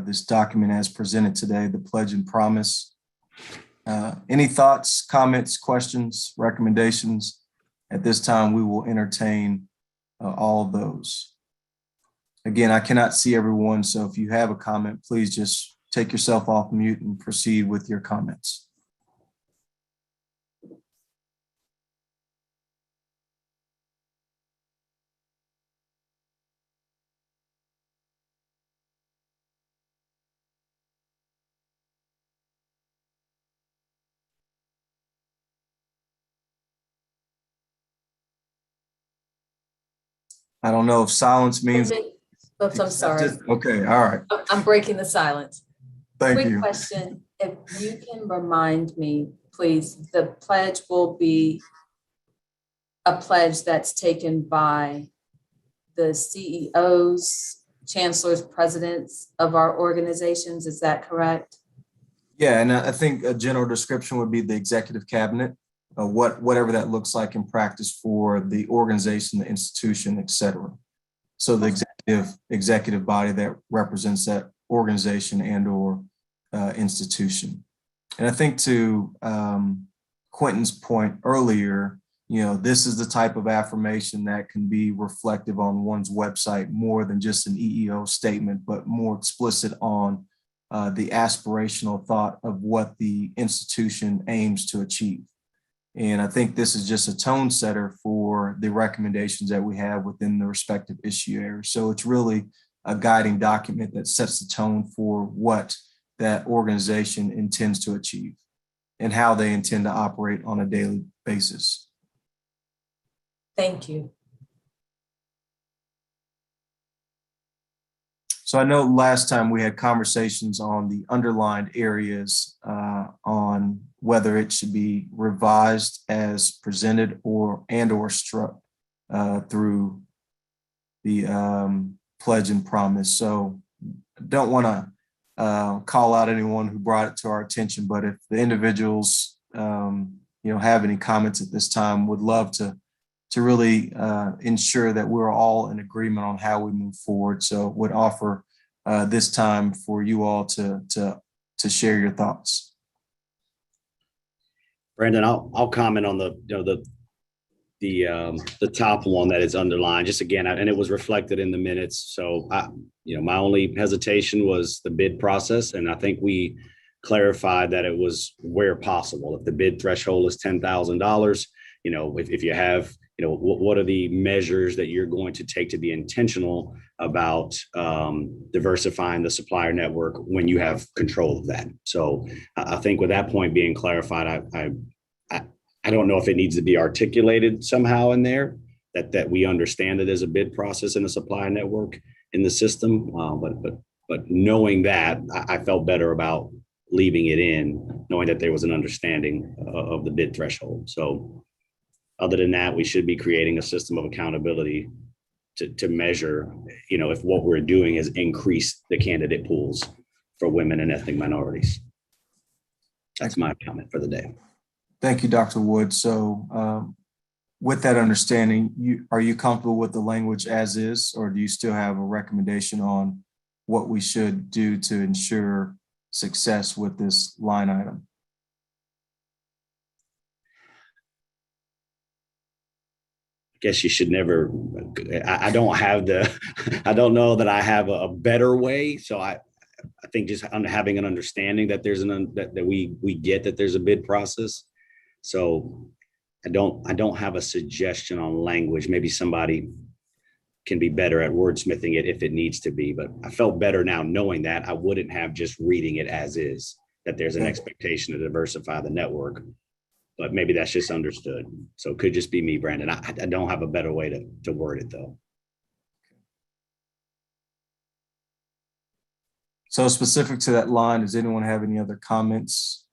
this document as presented today, the Pledge and Promise. Any thoughts, comments, questions, recommendations? At this time, we will entertain all of those. Again, I cannot see everyone, so if you have a comment, please just take yourself off mute and proceed with your comments. I don't know if silence means. Oops, I'm sorry. Okay, all right. I'm breaking the silence. Thank Quick you. question, if you can remind me, please, the pledge will be a pledge that's taken by the CEOs, chancellors, presidents of our organizations, is that correct? Yeah, and I think a general description would be the executive cabinet, whatever that looks like in practice for the organization, the institution, et cetera. So the executive body that represents that organization and or institution. And I think to Quentin's point earlier, this is the type of affirmation that can be reflective on one's website more than just an EEO statement, but more explicit on the aspirational thought of what the institution aims to achieve. And I think this is just a tone setter for the recommendations that we have within the respective issue areas. So it's really a guiding document that sets the tone for what that organization intends to achieve and how they intend to operate on a daily basis. Thank you. So I know last time we had conversations on the underlined areas on whether it should be revised as presented or struck through the Pledge and Promise. So I don't want to call out anyone who brought it to our attention, but if the individuals have any comments at this time, would love to really ensure that we're all in agreement on how we move forward. So would offer this time for you all to share your thoughts. Brandon, I'll comment on the top one that is underlined, just again, and it was reflected in the minutes. So my only hesitation was the bid process, and I think we clarified that it was where possible. If the bid threshold is $10,000, if you have, what are the measures that you're going to take to be intentional about diversifying the supplier network when you have control of that? So I think with that point being clarified, I don't know if it needs to be articulated somehow in there that we understand it as a bid process in the supplier network in the system. But knowing that, I felt better about leaving it in, knowing that there was an understanding of the bid threshold. So other than that, we should be creating a system of accountability to measure, if what we're doing is increase the candidate pools for women and ethnic minorities. That's my comment for the day. Thank you, Dr. Wood. So with that understanding, are you comfortable with the language as is, or do you still have a recommendation on what we should do to ensure success with this line item? I guess you should never, I don't know that I have a better way. So I think just having an understanding that there's that we get that there's a bid process. So I don't have a suggestion on language. Maybe somebody can be better at wordsmithing it if it needs to be, but I felt better now knowing that I wouldn't have just reading it as is, that there's an expectation to diversify the network. But maybe that's just understood. So it could just be me, Brandon. I don't have a better way to word it though. So specific to that line, does anyone have any other comments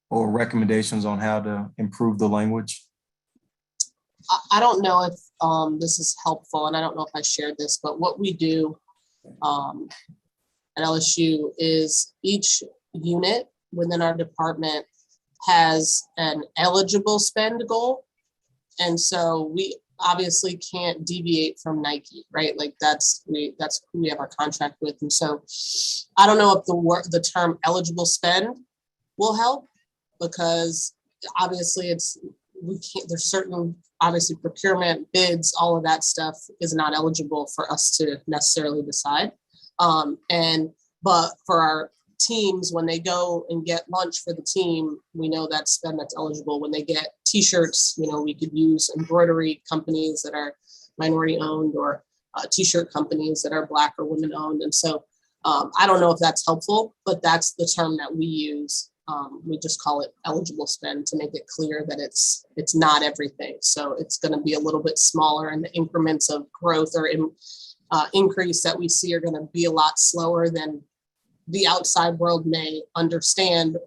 or recommendations on how to improve the language? I don't know if this is helpful, and I don't know if I shared this, but what we do at LSU is each unit within our department has an eligible spend goal. And so obviously can't deviate from Nike, right? Like that's who we have our contract with. And so I don't know if the term eligible spend will help, because obviously there's certain, obviously procurement, bids, all of that stuff is not eligible for us to necessarily decide. But for our teams, when they go and get lunch for the team, we know that spend that's eligible. When they get t-shirts, we could use embroidery companies that are minority owned, or t-shirt companies that are Black or women owned. And so I don't know if that's helpful, but that's the term that we use. We just call it eligible spend to make it clear that it's not everything. So it's going to be a little bit smaller, and the increments of growth or increase that we see are going to be a lot slower than the outside world may understand,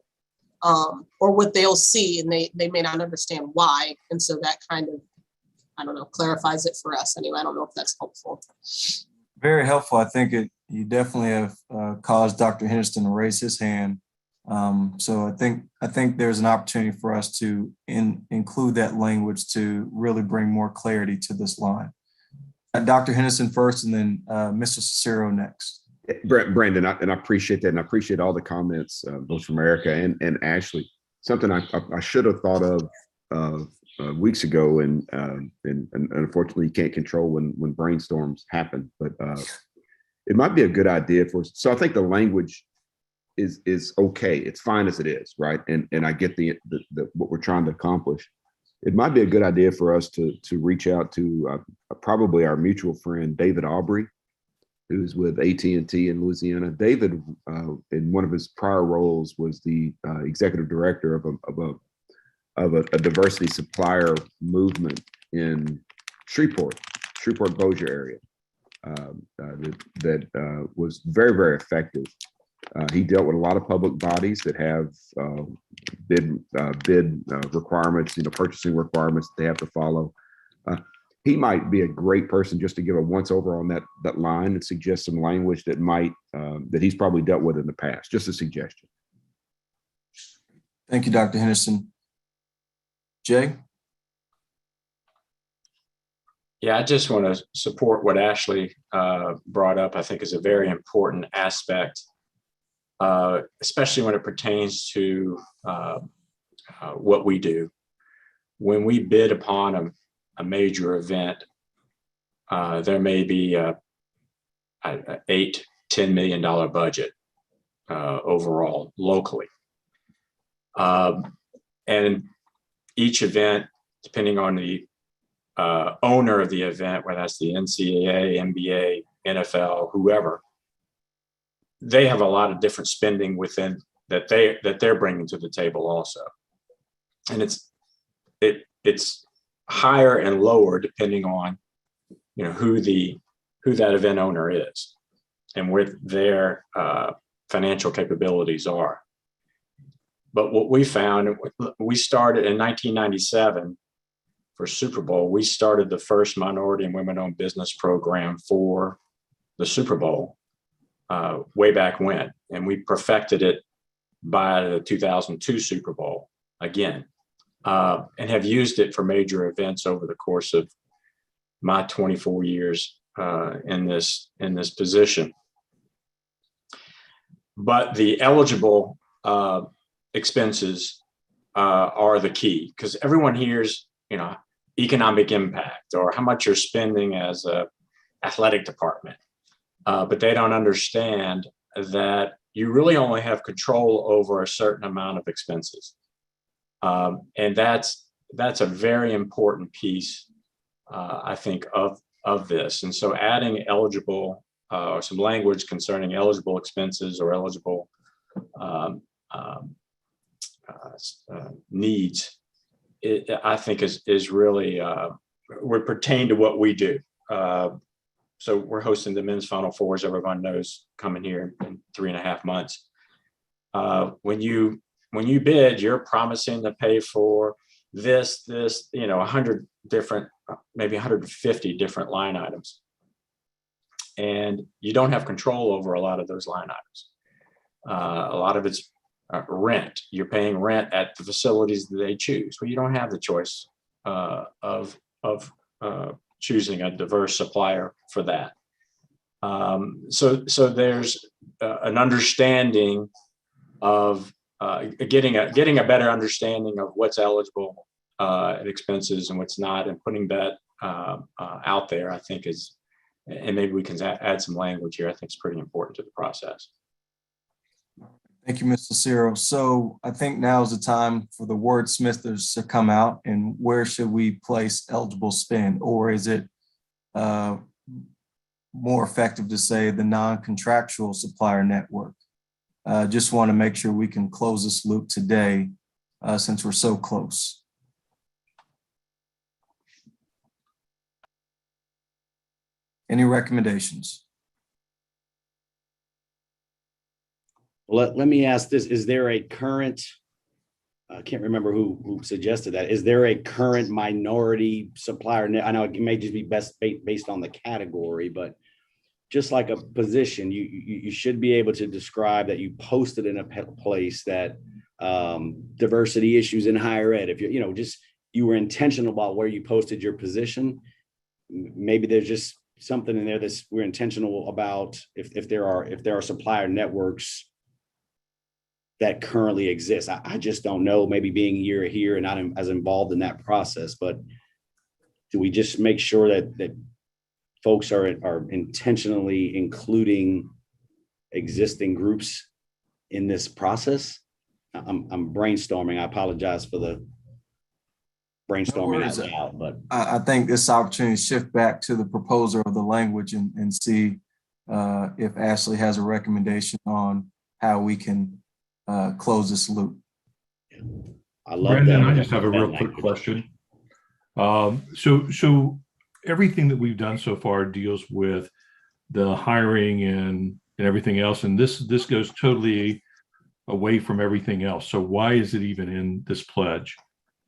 or what they'll see, and they may not understand why. And so that kind of, I don't know, clarifies it for us anyway. I don't know if that's helpful. Very helpful. I think you definitely have caused Dr. Henderson to raise his hand. So I think there's an opportunity for us to include that language to really bring more clarity to this line. Dr. Henderson first, and then Mr. Cicero next. Brandon, and I appreciate that, and I appreciate all the comments, both from Erica and Ashley. Something I should have thought of weeks ago, and unfortunately you can't control when brainstorms happen, but it might be a good idea for us. So I think the language is okay. It's fine as it is, right? And I get the what we're trying to accomplish. It might be a good idea for us to reach out to probably our mutual friend David Aubrey, who's with AT&T in Louisiana. David, in one of his prior roles, was the executive director of a diversity supplier movement in Shreveport Bossier area that was very, very effective. He dealt with a lot of public bodies that have bid requirements, purchasing requirements that they have to follow. He might be a great person just to give a once over on that line and suggest some language that might that he's probably dealt with in the past. Just a suggestion. Thank you, Dr. Henderson. Jay? Yeah, I just want to support what Ashley brought up. I think is a very important aspect, especially when it pertains to what we do. When we bid upon a major event, there may be a $8-10 million budget overall locally. And each event, depending on the owner of the event, whether that's the NCAA, NBA, NFL, whoever, they have a lot of different spending within that they're bringing to the table also. And it's higher and lower depending on who that event owner is and what their financial capabilities are. But what we found, we started in 1997 for Super Bowl. We started the first minority and women-owned business program for the Super Bowl way back when, and we perfected it by the 2002 Super Bowl again. And have used it for major events over the course of my 24 years in this position. But the eligible expenses are the key, because everyone hears, economic impact or how much you're spending as a athletic department, but they don't understand that you really only have control over a certain amount of expenses. And that's a very important piece, I think, of this. And so adding eligible or some language concerning eligible expenses or eligible needs, I think is really would pertain to what we do. So we're hosting the men's Final Four, as everyone knows, coming here in 3.5 months. When you bid, you're promising to pay for this, 100 different, maybe 150 different line items. And you don't have control over a lot of those line items. A lot of it's rent. You're paying rent at the facilities that they choose. Well, you don't have the choice of choosing a diverse supplier for that. So there's an understanding of getting a better understanding of what's eligible and expenses and what's not, and putting that out there, I think is, and maybe we can add some language here, I think is pretty important to the process. Thank you, Mr. Ciro. So I think now is the time for the wordsmithers to come out, and where should we place eligible spend? Or is it more effective to say the non-contractual supplier network? Just want to make sure we can close this loop today since we're so close. Any recommendations? Let me ask this, is there a current, I can't remember who suggested that. Is there a current minority supplier? I know it may just be based on the category, but just like a position, you should be able to describe that you posted in a place that diversity issues in higher ed. If you're, you were intentional about where you posted your position, maybe there's just something in there that's we're intentional about if there are supplier networks that currently exist. I just don't know, maybe being a year here and not as involved in that process, but do we just make sure that folks are intentionally including existing groups in this process? I'm brainstorming. I apologize for the brainstorming out loud, but I think this opportunity to shift back to the proposer of the language and see if Ashley has a recommendation on how we can close this loop. I love Brandon, that. I just have a real quick question. So everything that we've done so far deals with the hiring and everything else, and this goes totally away from everything else. So why is it even in this pledge?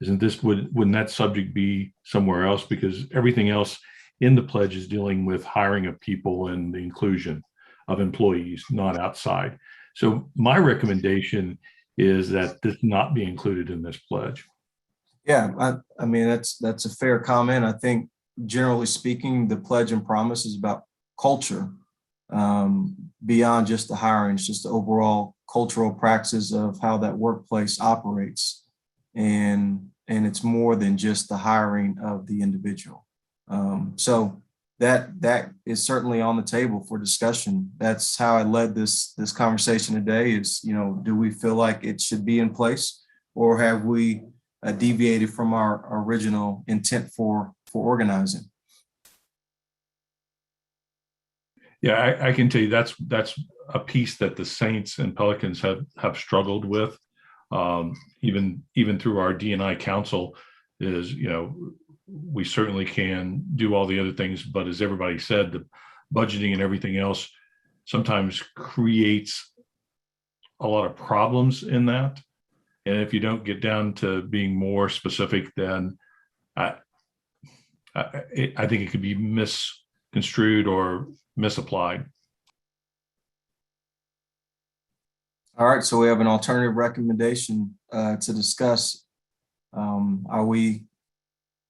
Wouldn't that subject be somewhere else? Because everything else in the pledge is dealing with hiring of people and the inclusion of employees, not outside. So my recommendation is that this not be included in this pledge. Yeah, I mean, that's a fair comment. I think generally speaking, the pledge and promise is about culture beyond just the hiring. It's just the overall cultural practices of how that workplace operates. And it's more than just the hiring of the individual. So that is certainly on the table for discussion. That's how I led this conversation today is, do we feel like it should be in place, or have we deviated from our original intent for organizing? Yeah, I can tell you that's a piece that the Saints and Pelicans have struggled with, even through our D&I council. Is we certainly can do all the other things, but as everybody said, the budgeting and everything else sometimes creates a lot of problems in that. And if you don't get down to being more specific, then I think it could be misconstrued or misapplied. All right, so we have an alternative recommendation to discuss. Are we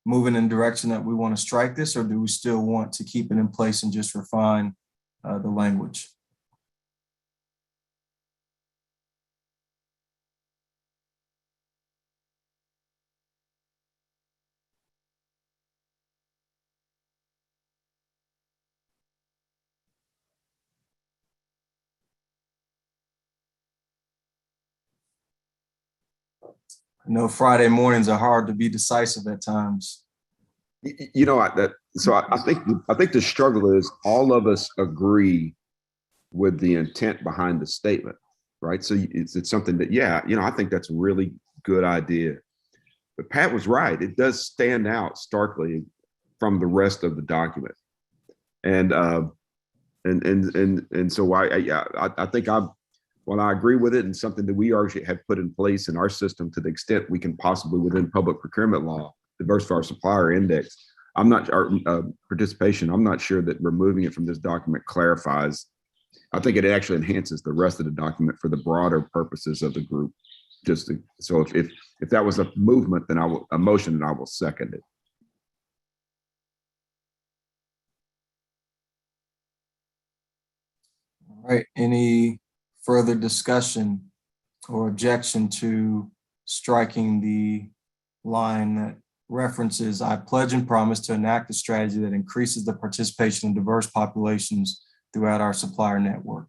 moving in the direction that we want to strike this, or do we still want to keep it in place and just refine the language? I know Friday mornings are hard to be decisive at times. I think the struggle is all of us agree with the intent behind the statement, right? So it's something that, I think that's a really good idea. But Pat was right. It does stand out starkly from the rest of the document. And so I think I agree with it, and something that we already have put in place in our system to the extent we can possibly within public procurement law, diversify our supplier index. I'm not sure that removing it from this document clarifies. I think it actually enhances the rest of the document for the broader purposes of the group. So if that was a movement, then a motion, then I will second it. right, any further discussion or objection to striking the line that references, "I pledge and promise to enact a strategy that increases the participation of diverse populations throughout our supplier network"?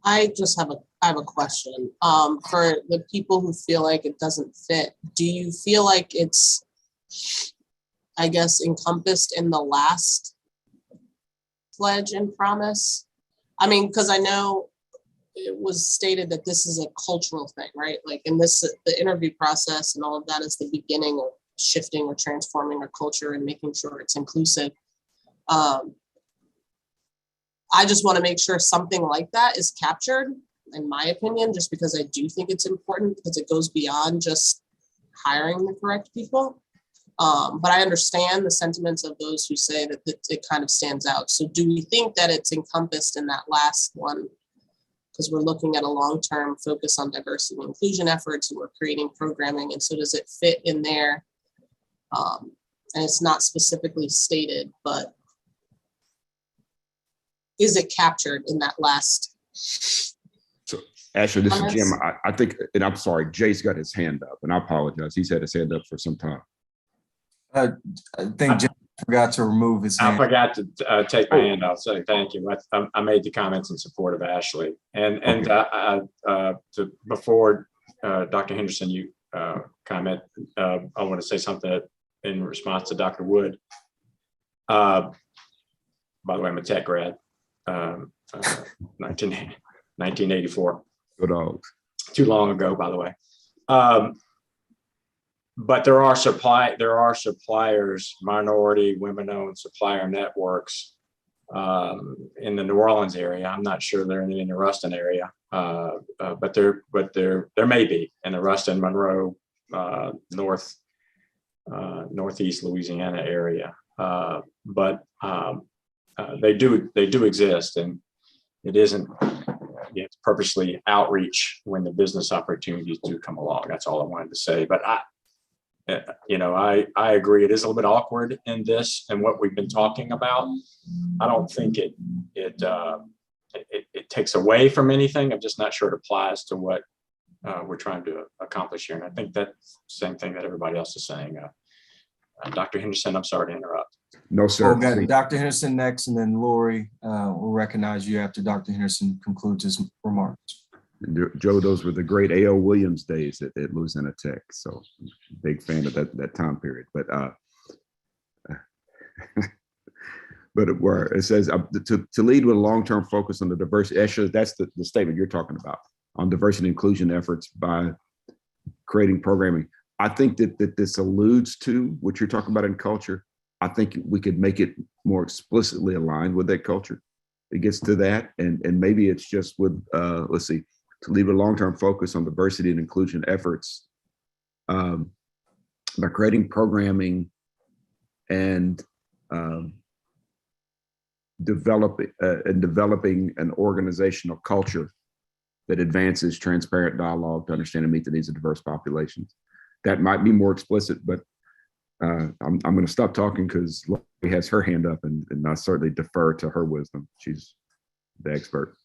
I have a question. For the people who feel like it doesn't fit, do you feel like it's, I guess, encompassed in the last pledge and promise? I mean, because I know it was stated that this is a cultural thing, right? Like in this, the interview process and all of that is the beginning of shifting or transforming our culture and making sure it's inclusive. I just want to make sure something like that is captured, in my opinion, just because I do think it's important because it goes beyond just hiring the correct people. But I understand the sentiments of those who say that it kind of stands out. So do we think that it's encompassed in that last one? Because we're looking at a long-term focus on diversity and inclusion efforts and we're creating programming. And so does it fit in there? And it's not specifically stated, but is it captured in that last? So Ashley, this is comments? Jim. I think, and I'm sorry, Jay's got his hand up and I apologize. He's had his hand up for some time. I think Jim forgot to remove his I hand. forgot to take my hand off, so thank you. I made the comments in support of Ashley. And before Dr. Henderson, you comment, I want to say something in response to Dr. Wood. By the way, I'm a tech grad, 1984. Good dogs. Too long ago, by the way. But there are suppliers, minority, women-owned supplier networks in the New Orleans area. I'm not sure they're in the Ruston area, but there may be in the Ruston, Monroe, northeast Louisiana area. But they do exist, and it isn't. It's purposely outreach when the business opportunities do come along. That's all I wanted to say. But I agree. It is a little bit awkward in this and what we've been talking about. I don't think it takes away from anything. I'm just not sure it applies to what we're trying to accomplish here. And I think that's the same thing that everybody else is saying. Dr. Henderson, I'm sorry to interrupt. No, sir. We've got Dr. Henderson next, and then Lori will recognize you after Dr. Henderson concludes his remarks. Joe, those were the great A.L. Williams days at Louisiana Tech. So big fan of that time period. But where it says to lead with a long-term focus on the diversity, actually, that's the statement you're talking about on diversity and inclusion efforts by creating programming. I think that this alludes to what you're talking about in culture. I think we could make it more explicitly aligned with that culture. It gets to that, and maybe it's just with let's see, to leave a long-term focus on diversity and inclusion efforts by creating programming and developing an organizational culture that advances transparent dialogue to understand and meet the needs of diverse populations. That might be more explicit, but I'm going to stop talking because Lori has her hand up, and I certainly defer to her wisdom. She's the expert.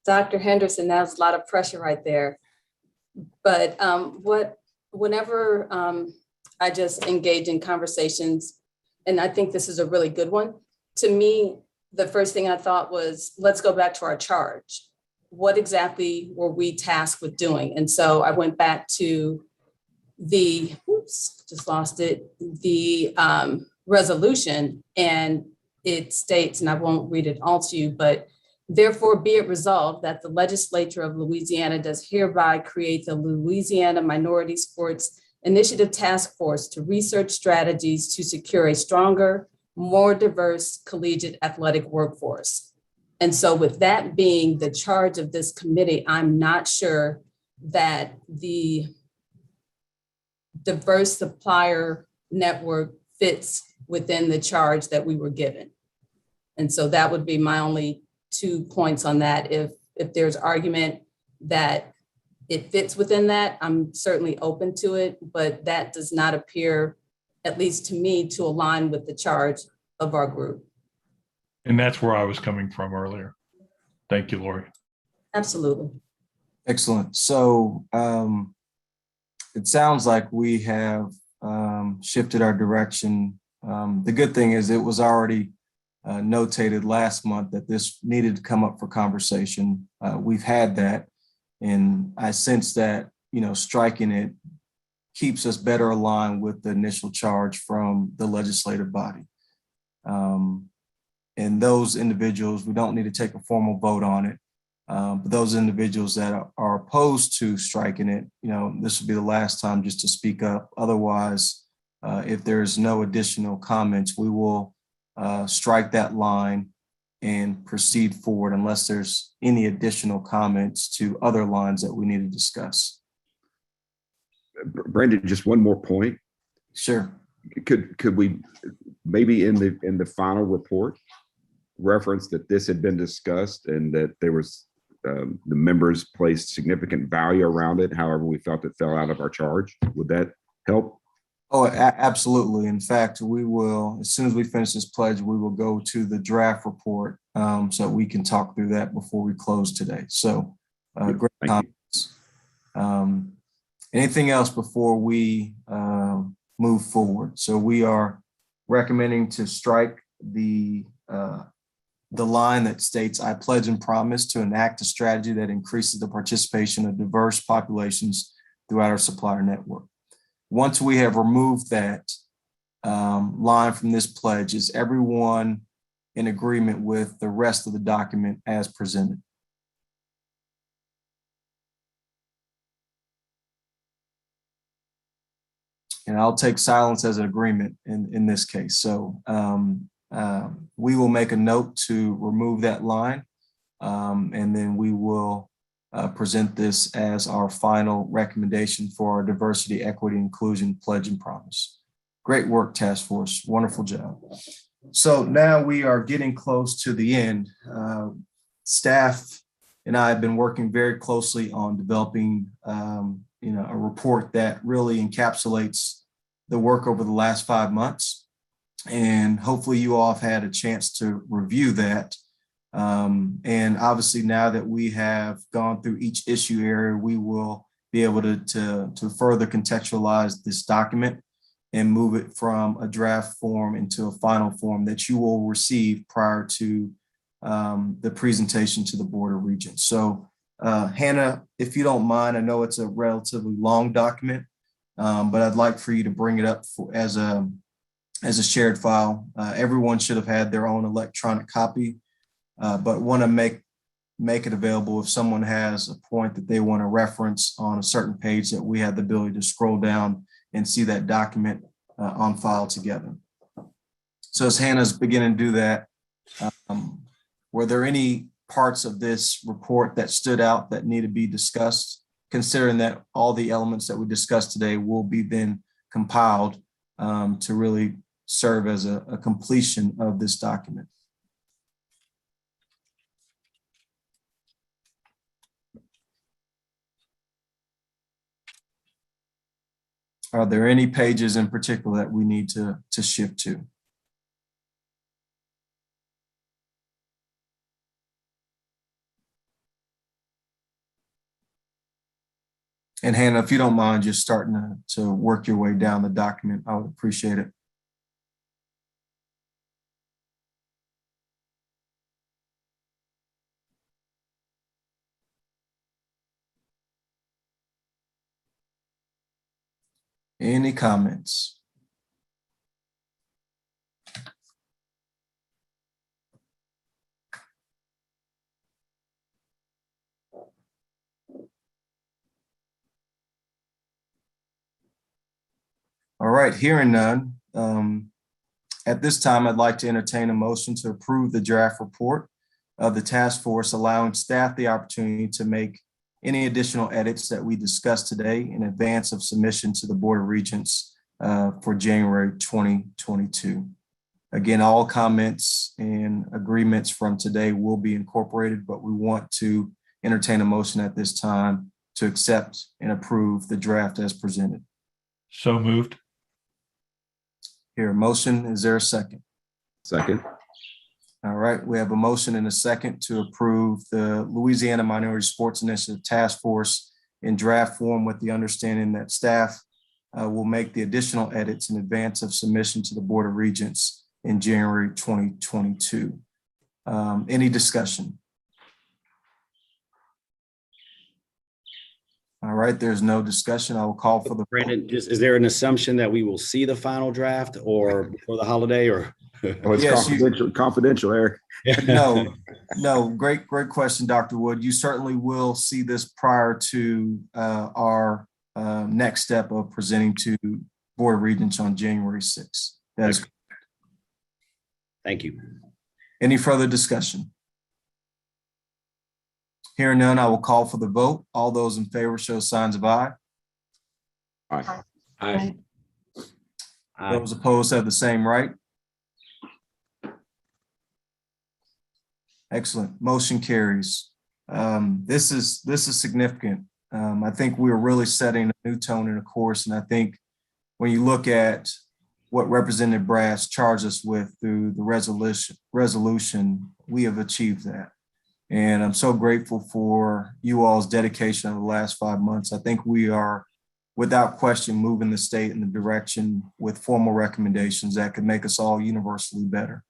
Dr. Henderson, that's a lot of pressure right there. But whenever I just engage in conversations, and I think this is a really good one, to me, the first thing I thought was, let's go back to our charge. What exactly were we tasked with doing? And so I went back to the, the resolution, and it states, and I won't read it all to you, but therefore be it resolved that the legislature of Louisiana does hereby create the Louisiana Minority Sports Initiative Task Force to research strategies to secure a stronger, more diverse collegiate athletic workforce. And so with that being the charge of this committee, I'm not sure that the diverse supplier network fits within the charge that we were given. And so that would be my only 2 points on that. If there's argument that it fits within that, I'm certainly open to it, but that does not appear, at least to me, to align with the charge of our group. And that's where I was coming from earlier. Thank you, Lori. Absolutely. Excellent. So it sounds like we have shifted our direction. The good thing is it was already notated last month that this needed to come up for conversation. We've had that, and I sense that, you know, striking it keeps us better aligned with the initial charge from the legislative body. And those individuals, we don't need to take a formal vote on it. But those individuals that are opposed to striking it, you know, this will be the last time just to speak up. Otherwise, if there's no additional comments, we will strike that line and proceed forward unless there's any additional comments to other lines that we need to discuss. Brandon, just one more point. Sure. Could we maybe in the final report reference that this had been discussed and that there was the members placed significant value around it, however we felt it fell out of our charge? Would that help? Oh, absolutely. In fact, we will, as soon as we finish this pledge, we will go to the draft report so we can talk through that before we close today. So great comments. Anything else before we move forward? So we are recommending to strike the line that states, "I pledge and promise to enact a strategy that increases the participation of diverse populations throughout our supplier network." Once we have removed that line from this pledge, is everyone in agreement with the rest of the document as presented? And I'll take silence as an agreement in this case. So we will make a note to remove that line, and then we will present this as our final recommendation for our diversity, equity, inclusion pledge and promise. Great work, task force. Wonderful job. So now we are getting close to the end. Staff and I have been working very closely on developing a report that really encapsulates the work over the last 5 months. And hopefully you all have had a chance to review that. And obviously now that we have gone through each issue area, we will be able to further contextualize this document and move it from a draft form into a final form that you will receive prior to the presentation to the Board of Regents. So Hannah, if you don't mind, I know it's a relatively long document, but I'd like for you to bring it up as a shared file. Everyone should have had their own electronic copy, but want to make it available if someone has a point that they want to reference on a certain page, that we have the ability to scroll down and see that document on file together. So as Hannah's beginning to do that, were there any parts of this report that stood out that need to be discussed, considering that all the elements that we discussed today will be then compiled to really serve as a completion of this document? Are there any pages in particular that we need to shift to? And Hannah, if you don't mind just starting to work your way down the document, I would appreciate it. Any comments? All right, hearing none. At this time, I'd like to entertain a motion to approve the draft report of the task force, allowing staff the opportunity to make any additional edits that we discussed today in advance of submission to the Board of Regents for January 2022. Again, all comments and agreements from today will be incorporated, but we want to entertain a motion at this time to accept and approve the draft as presented. So moved. Here, a motion, is there a second? Second. All right, we have a motion and a second to approve the Louisiana Minority Sports Initiative Task Force in draft form with the understanding that staff will make the additional edits in advance of submission to the Board of Regents in January 2022. Any discussion? All right, there's no discussion. I will call for the. Brandon, is there an assumption that we will see the final draft or before the holiday or? Oh, it's Yes, confidential, Eric. No, great question, Dr. Wood. You certainly will see this prior to our next step of presenting to Board of Regents on January 6th. That is. Thank you. Any further discussion? Hearing none, I will call for the vote. All those in favor show signs of aye. Aye. Aye. Those opposed have the same right. Excellent. Motion carries. This is significant. I think we are really setting a new tone in a course, and I think when you look at what Representative Brass charged us with through the resolution, we have achieved that. And I'm so grateful for you all's dedication over the last 5 months. I think we are, without question, moving the state in the direction with formal recommendations that could make us all universally better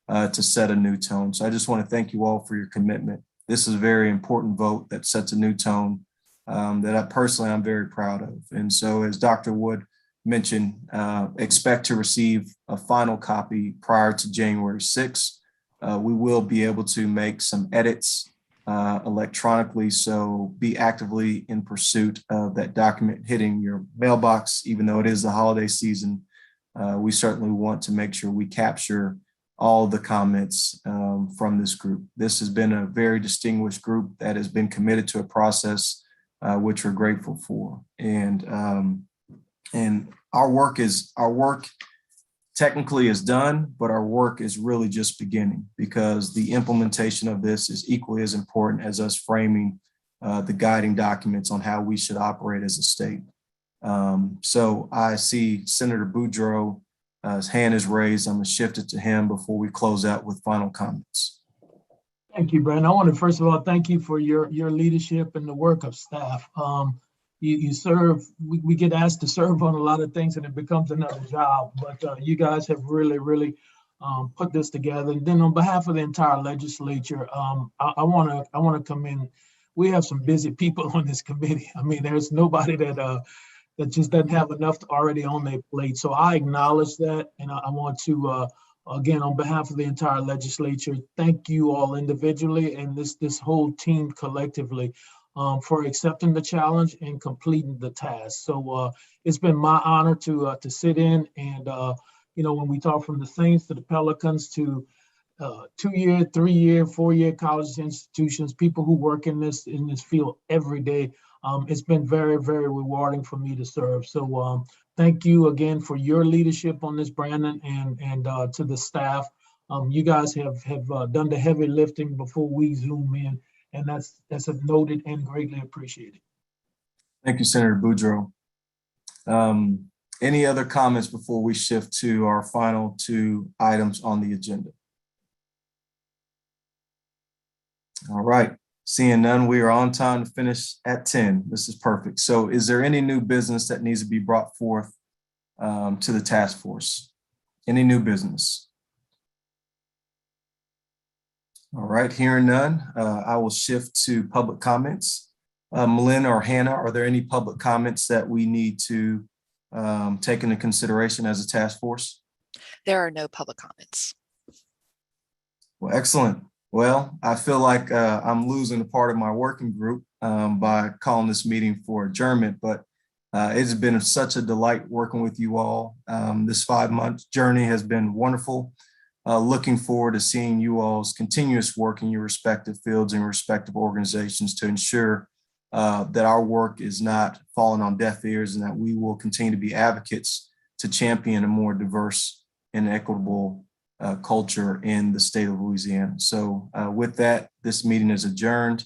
to set a new tone. So I just want to thank you all for your commitment. This is a very important vote that sets a new tone that I'm very proud of. And so as Dr. Wood mentioned, expect to receive a final copy prior to January 6th. We will be able to make some edits electronically, so be actively in pursuit of that document hitting your mailbox. Even though it is the holiday season, we certainly want to make sure we capture all the comments from this group. This has been a very distinguished group that has been committed to a process which we're grateful for. And our work technically is done, but our work is really just beginning, because the implementation of this is equally as important as us framing the guiding documents on how we should operate as a state. So I see Senator Boudreaux, his hand is raised. I'm going to shift it to him before we close out with final comments. Thank you, Brandon. I want to first of all thank you for your leadership and the work of staff. You serve, we get asked to serve on a lot of things and it becomes another job, but you guys have really put this together. And then on behalf of the entire legislature, I want to commend, we have some busy people on this committee. I mean, there's nobody that just doesn't have enough already on their plate. So I acknowledge that. And I want to, again, on behalf of the entire legislature, thank you all individually and this whole team collectively for accepting the challenge and completing the task. So it's been my honor to sit in and, when we talk from the Saints to the Pelicans to 2-year, 3-year, 4-year college institutions, people who work in this field every day, it's been very rewarding for me to serve. So thank you again for your leadership on this, Brandon, and to the staff. You guys have done the heavy lifting before we zoom in. And that's noted and greatly appreciated. Thank you, Senator Boudreaux. Any other comments before we shift to our final 2 items on the agenda? All right, seeing none, we are on time to finish at 10. This is perfect. So is there any new business that needs to be brought forth to the task force? Any new business? All right, hearing none, I will shift to public comments. Melinda or Hannah, are there any public comments that we need to take into consideration as a task force? There are no public comments. Well, excellent. Well, I feel like I'm losing a part of my working group by calling this meeting for adjournment, but it's been such a delight working with you all. This 5-month journey has been wonderful. Looking forward to seeing you all's continuous work in your respective fields and respective organizations to ensure that our work is not falling on deaf ears and that we will continue to be advocates to champion a more diverse and equitable culture in the state of Louisiana. So with that, this meeting is adjourned.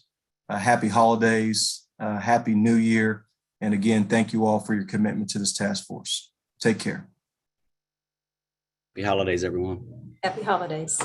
Happy holidays, happy new year. And again, thank you all for your commitment to this task force. Take care. Happy holidays, everyone. Happy holidays.